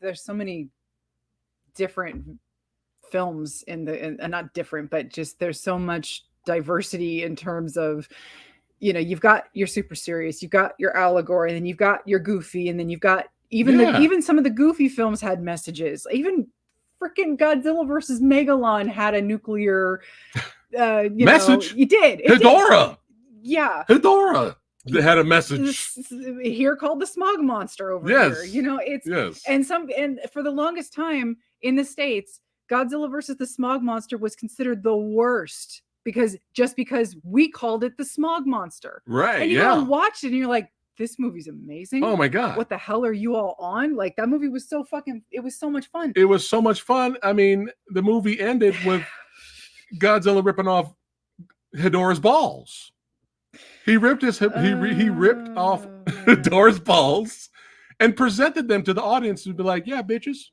different films in not different, but just there's so much diversity in terms of, you've got your super serious, you've got your allegory, and then you've got your goofy, and then you've got even some of the goofy films had messages. Even freaking Godzilla versus Megalon had a nuclear message. You did. Hedorah. Yeah. Hedorah. They had a message here called the smog monster over here. And for the longest time in the States, Godzilla versus the smog monster was considered the worst because we called it the smog monster. Right. And you go and watch it and you're like, this movie's amazing. Oh my God. What the hell are you all on? Like, that movie was it was so much fun. It was so much fun. I mean, the movie ended with Godzilla ripping off Hedorah's balls. He ripped he ripped off Hedorah's balls and presented them to the audience and be like, yeah, bitches,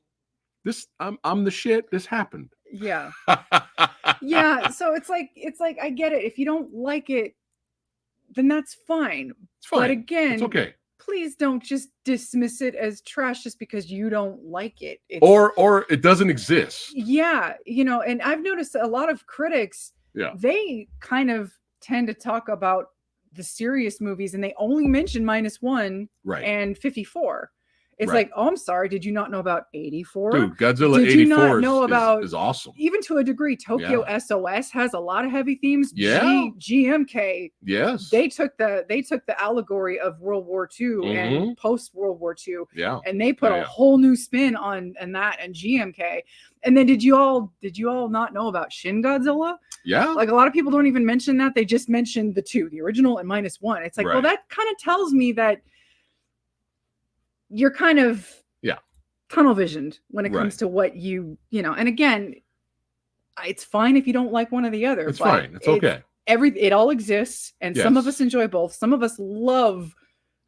I'm the shit. This happened. Yeah. Yeah. So it's like, I get it. If you don't like it, then that's fine. It's fine. But again, it's okay. Please don't just dismiss it as trash just because you don't like it. Or it doesn't exist. Yeah. And I've noticed a lot of critics, they kind of tend to talk about the serious movies and they only mention -1 and 54. It's like, oh, I'm sorry. Did you not know about 84? Dude, Godzilla did 84 you not know about, is awesome. Even to a degree, Tokyo SOS has a lot of heavy themes. Yeah. GMK. Yes. They took the allegory of World War II and post World War II. Yeah. And they put a whole new spin on that and GMK. And then did you all not know about Shin Godzilla? Yeah. Like a lot of people don't even mention that. They just mentioned the two, the original and -1. It's like, well, that kind of tells me that you're kind of tunnel visioned when it comes to what and again, it's fine if you don't like one or the other. It's fine. It's okay. It all exists, and some of us enjoy both. Some of us love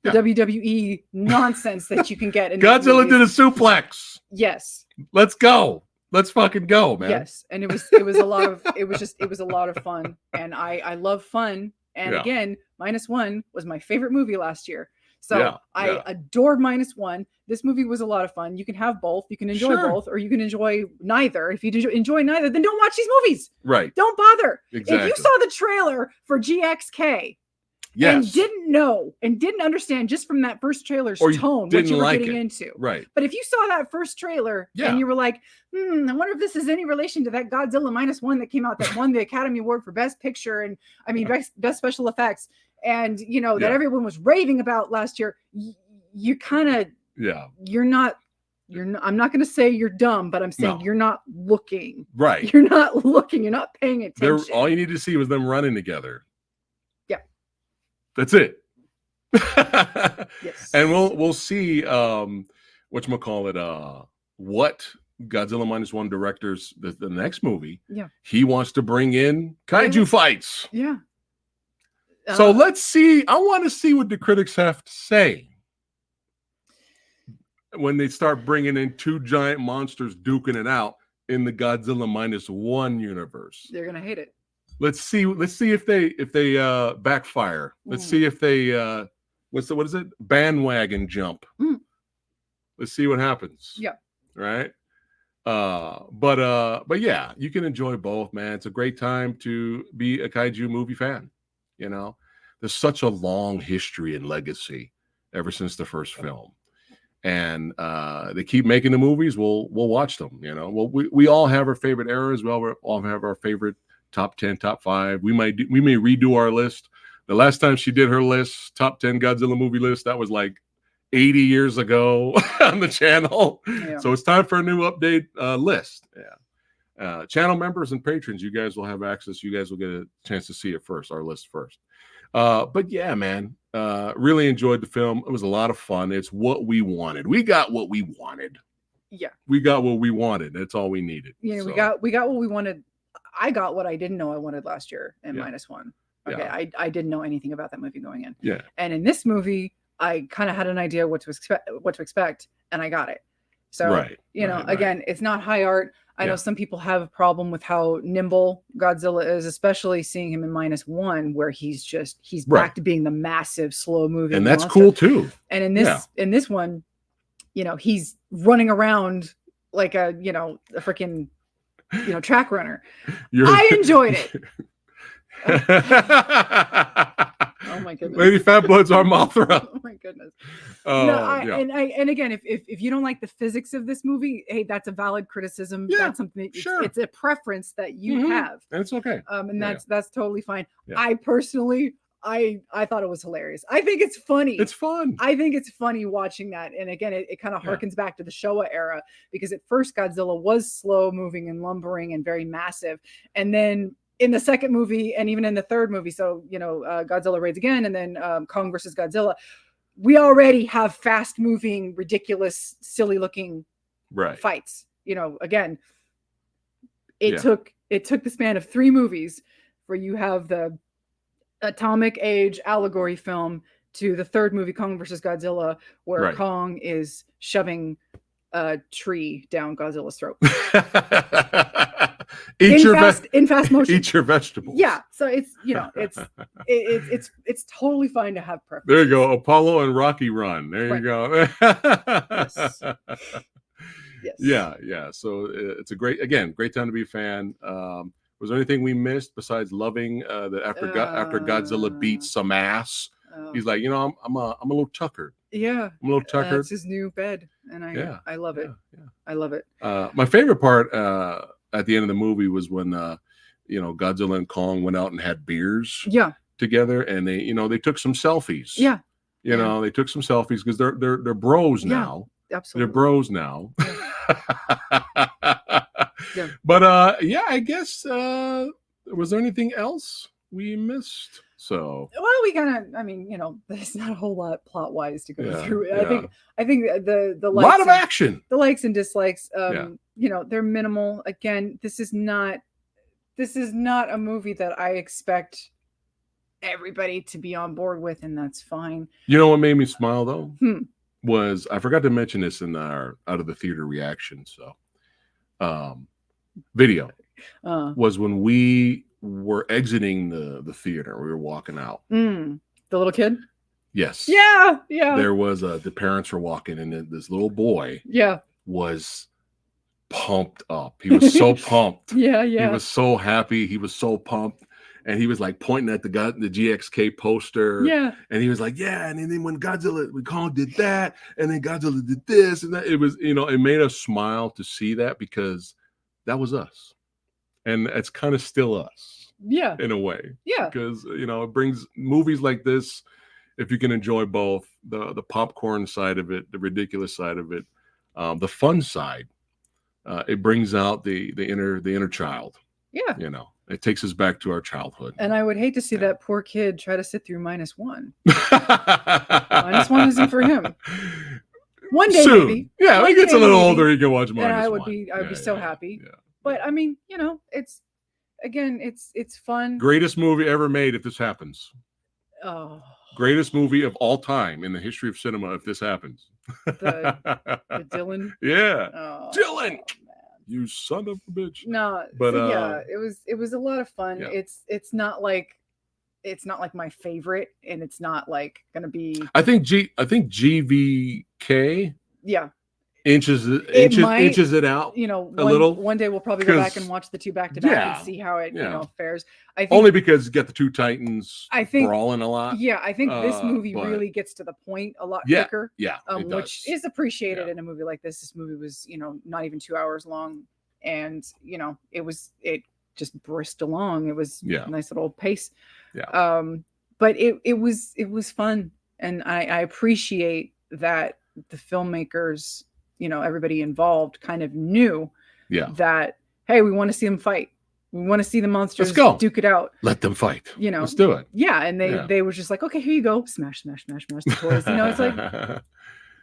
the WWE nonsense that you can get in Godzilla did a suplex. Yes. Let's go. Let's fucking go, man. Yes. And it was a lot of fun. And I love fun. And again, -1 was my favorite movie last year. So I adored -1. This movie was a lot of fun. You can have both. You can enjoy both, or you can enjoy neither. If you enjoy neither, then don't watch these movies. Right. Don't bother. Exactly. If you saw the trailer for GXK and didn't know and didn't understand just from that first trailer's tone what you were getting into. Right. But if you saw that first trailer and you were like, I wonder if this is any relation to that Godzilla -1 that came out that won the Academy Award for Best Picture and best special effects, and that everyone was raving about last year, you kind of you're not. I'm not going to say you're dumb, but I'm saying you're not looking. Right. You're not looking. You're not paying attention. All you need to see was them running together. Yeah. That's it. Yes. And we'll see whatchamacallit, what Godzilla -1 directors the next movie. Yeah. He wants to bring in kaiju fights. Yeah. So let's see. I want to see what the critics have to say when they start bringing in two giant monsters duking it out in the Godzilla -1 universe. They're gonna hate it. Let's see if they backfire. Let's see if they what is it? Bandwagon jump. Let's see what happens. Yeah. Right. But yeah, you can enjoy both, man. It's a great time to be a kaiju movie fan. There's such a long history and legacy ever since the first film. And they keep making the movies. We'll watch them. We all have our favorite eras. We all have our favorite top 10, top 5. We may redo our list. The last time she did her list, top 10 Godzilla movie list, that was like 80 years ago on the channel. Yeah. So it's time for a new update list. Yeah. Channel members and patrons, you guys will have access. You guys will get a chance to see it first, our list first. But yeah, man, really enjoyed the film. It was a lot of fun. It's what we wanted. We got what we wanted. Yeah. We got what we wanted. That's all we needed. So. we got what we wanted. I got what I didn't know I wanted last year in -1. Okay. Yeah. I didn't know anything about that movie going in. Yeah. And in this movie, I kind of had an idea what to expect, and I got it. So, again, it's not high art. I know some people have a problem with how nimble Godzilla is, especially seeing him in -1, where he's back to being the massive, slow moving. And that's cool too. And in this one, he's running around like a freaking, track runner. I enjoyed it. Oh my goodness. Lady Phatblood's our Mothra. Oh my goodness. And again, if you don't like the physics of this movie, hey, that's a valid criticism. Yeah, that's something it's a preference that you have. And it's okay. And that's totally fine. Yeah. I personally I thought it was hilarious. I think it's funny. It's fun. I think it's funny watching that. And again, it kind of harkens back to the Showa era, because at first Godzilla was slow moving and lumbering and very massive. And then in the second movie, and even in the third movie, so Godzilla Raids Again, and then Kong versus Godzilla, we already have fast moving, ridiculous, silly looking fights. Again, it took the span of 3 movies for you have the atomic age allegory film to the third movie, Kong versus Godzilla, where Kong is shoving a tree down Godzilla's throat. in fast motion. Eat your vegetables. Yeah, so it's it's totally fine to have preference. There you go, Apollo and Rocky Run. There you go. Yes. Yeah. So it's a great time to be a fan. Was there anything we missed besides loving that after Godzilla beats some ass? He's like, I'm a little tuckered. Yeah, I'm a little tuckered. That's his new bed, and I love it. Yeah. I love it. My favorite part at the end of the movie was when Godzilla and Kong went out and had beers together, and they took some selfies. Yeah. They took some selfies because they're bros now. Absolutely. They're bros now. Yeah. But I guess was there anything else we missed? So we there's not a whole lot plot wise to go through. I think the likes, lot of action, the likes and dislikes, they're minimal. Again, this is not a movie that I expect everybody to be on board with, and that's fine. You know what made me smile though? Was I forgot to mention this in our out of the theater reaction. So video was when we were exiting the theater. We were walking out. The little kid? Yes. Yeah. There was the parents were walking, and this little boy was pumped up. He was so pumped. Yeah. He was so happy. He was so pumped. and he was like pointing at the GXK poster. Yeah. And he was like, yeah. And then when Kong did that, and then Godzilla did this, and that, it was, it made us smile to see that, because that was us. And it's kind of still us. Yeah. In a way. Yeah. Because, it brings movies like this, if you can enjoy both the popcorn side of it, the ridiculous side of it, the fun side, it brings out the inner child. Yeah. It takes us back to our childhood. And I would hate to see that poor kid try to sit through -1. -1 isn't for him. One day, soon. maybe. Yeah, when he gets a little older, he can watch -1. And I would be so happy. Yeah. But I mean, it's fun. Greatest movie ever made if this happens. Oh. Greatest movie of all time in the history of cinema if this happens. The Dylan. Yeah. Oh, Dylan. Man. You son of a bitch. No, but so yeah, it was a lot of fun. Yeah. It's not like my favorite, and it's not like gonna be. I think GVK. Yeah. Inches it out. A little. One day we'll probably go back and watch the two back to back and see how it fares. I think, only because you get the two titans brawling a lot. Yeah, I think this movie really gets to the point a lot quicker. Yeah, which is appreciated in a movie like this. This movie was not even 2 hours long, and it just brisked along. It was a nice little pace. Yeah. But it was fun, and I appreciate that the filmmakers, everybody involved kind of knew that, hey, we want to see them fight. We want to see the monsters duke it out. Let them fight. Let's do it. Yeah. And they were just like, okay, here you go. Smash, smash, smash, smash the toys. It's like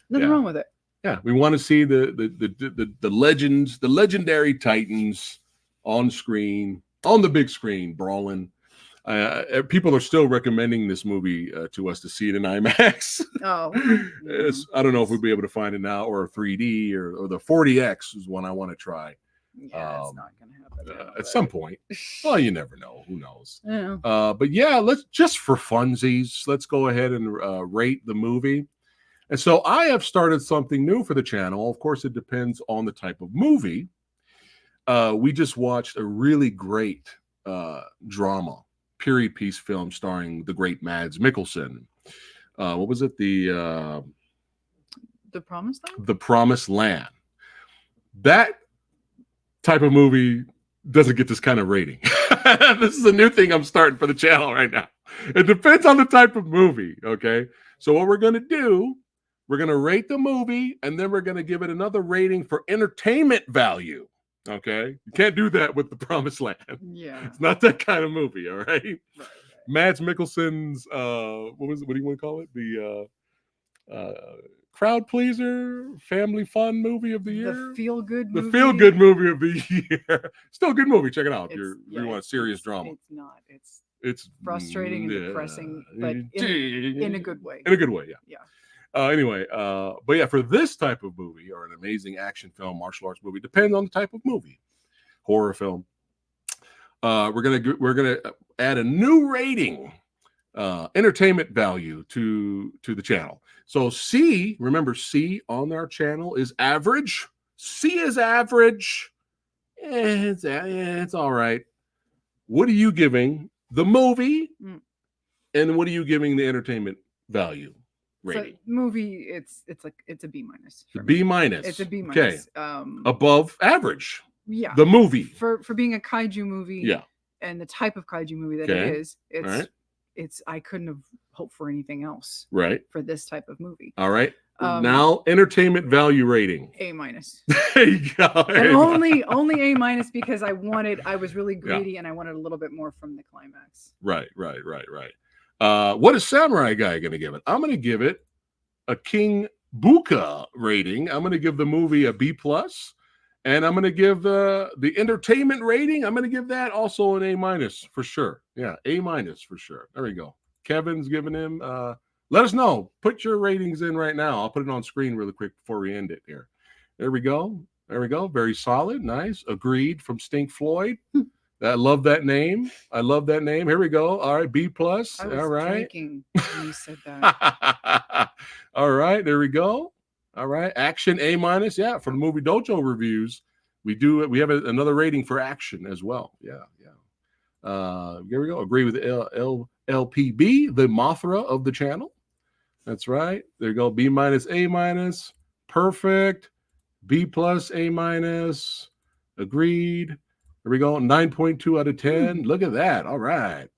nothing wrong with it. Yeah. We want to see the legends, the legendary titans on screen, on the big screen, brawling. People are still recommending this movie to us to see it in IMAX. Oh, I don't know if we'll be able to find it now, or 3D, or the 40X is one I want to try. Yeah, it's not going to happen at some point. Well, you never know. Who knows? Yeah. But yeah, let's just for funsies, let's go ahead and rate the movie. And so I have started something new for the channel. Of course, it depends on the type of movie. We just watched a really great drama. Period piece film starring the great Mads Mikkelsen. What was it? The Promised Land? The Promised Land. That type of movie doesn't get this kind of rating. This is a new thing I'm starting for the channel right now. It depends on the type of movie, okay? So what we're going to do, we're going to rate the movie, and then we're going to give it another rating for entertainment value. Okay, you can't do that with The Promised Land. Yeah, it's not that kind of movie. All right. Mads Mikkelsen's what do you want to call it? The crowd pleaser, family fun movie of the year. The feel good movie of the year. Still a good movie. Check it out if you want a serious drama. It's not. It's frustrating and depressing, but in a good way. In a good way, yeah. Yeah. Anyway, but yeah, for this type of movie, or an amazing action film, martial arts movie, depends on the type of movie, horror film. We're gonna add a new rating, entertainment value to the channel. So remember C on our channel is average. C is average. It's all right. What are you giving the movie, and what are you giving the entertainment value? Rating. So movie, it's a B-. B-. It's a B-. Okay. Above average. Yeah. The movie. For being a kaiju movie. Yeah. And the type of kaiju movie that it is, it's I couldn't have hoped for anything else. Right. For this type of movie. All right. Now entertainment value rating. A-. There you go. And only A- because I was really greedy and I wanted a little bit more from the climax. Right. What is Samurai Guy going to give it? I'm going to give it a King Buka rating. I'm going to give the movie a B+, and I'm going to give the entertainment rating. I'm going to give that also an A- for sure. Yeah, A- for sure. There we go. Kevin's giving him. Let us know. Put your ratings in right now. I'll put it on screen really quick before we end it here. There we go. Very solid. Nice. Agreed from Stink Floyd. I love that name. Here we go. All right, B+. I was drinking when you said that. All right, there we go. All right, action A-. Yeah, for the movie Dojo reviews, we have another rating for action as well. Yeah. Here we go. Agree with LPB, the Mothra of the channel. That's right. There you go. B minus, A minus. Perfect. B plus, A minus. Agreed. There we go. 9.2 out of 10. Look at that. All right.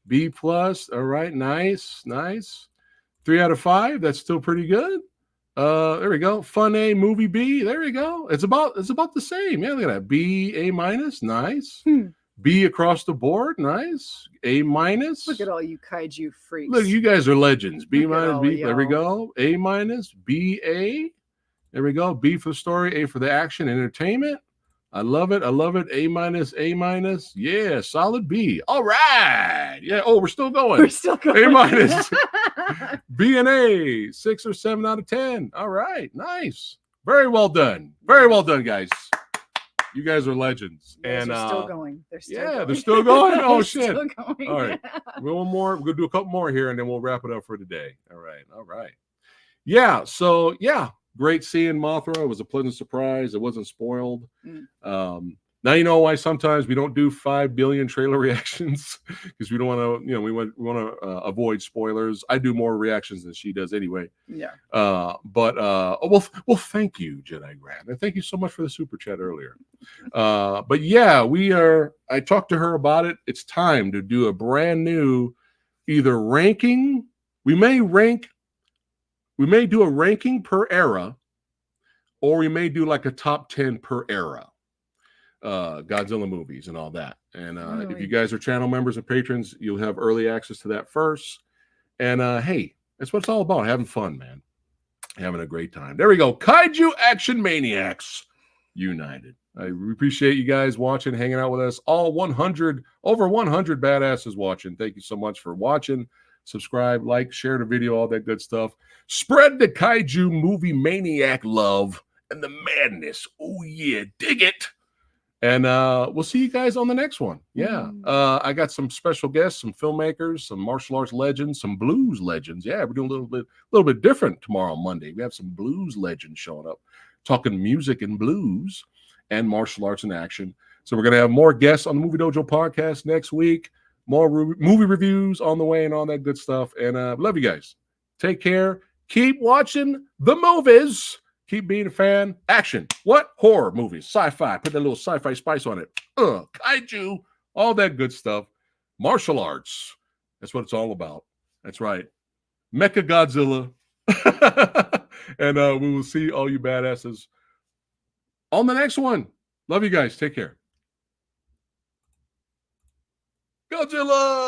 B plus. All right. Nice. Nice. 3 out of 5. That's still pretty good. There we go. Fun A, movie B. There we go. It's about the same. Yeah, look at that. B, A minus. Nice. B across the board. Nice. A minus. Look at all you kaiju freaks. Look, you guys are legends. B minus, B. There we go. A minus. B, A. There we go. B for the story. A for the action, entertainment. I love it. I love it. A minus, A minus. Yeah, solid B. All right. Yeah. Oh, we're still going. We're still going. A minus. B and A. 6 or 7 out of 10. All right. Nice. Very well done. Very well done, guys. You guys are legends. And they're still going. They're still going. They're still going. Oh, shit. Still going. All right. One more. We're going to do a couple more here, and then we'll wrap it up for today. All right. All right. Yeah. So, yeah. Great seeing Mothra. It was a pleasant surprise. It wasn't spoiled. Now you know why sometimes we don't do 5 billion trailer reactions, because we don't want to, we want to avoid spoilers. I do more reactions than she does anyway. Yeah. Well, thank you, Jedi Grand, and thank you so much for the super chat earlier. But yeah, I talked to her about it. It's time to do a brand new either ranking. We may do a ranking per era, or we may do like a top 10 per era. Godzilla movies and all that. And if you guys are channel members and patrons, you'll have early access to that first. And hey, that's what it's all about. Having fun, man. Having a great time. There we go. Kaiju Action Maniacs United. I appreciate you guys watching, hanging out with us. Over 100 badasses watching. Thank you so much for watching. Subscribe, like, share the video, all that good stuff. Spread the Kaiju movie maniac love and the madness. Oh, yeah. Dig it. And we'll see you guys on the next one. Yeah. I got some special guests, some filmmakers, some martial arts legends, some blues legends. Yeah, we're doing a little bit different tomorrow, Monday. We have some blues legends showing up, talking music and blues and martial arts in action. So we're going to have more guests on the Movie Dojo podcast next week, more movie reviews on the way and all that good stuff. And love you guys. Take care. Keep watching the movies. Keep being a fan. Action. What? Horror movies. Sci-fi. Put that little sci-fi spice on it. Kaiju. All that good stuff. Martial arts. That's what it's all about. That's right. Mecha Godzilla. And we will see all you badasses on the next one. Love you guys. Take care. Godzilla!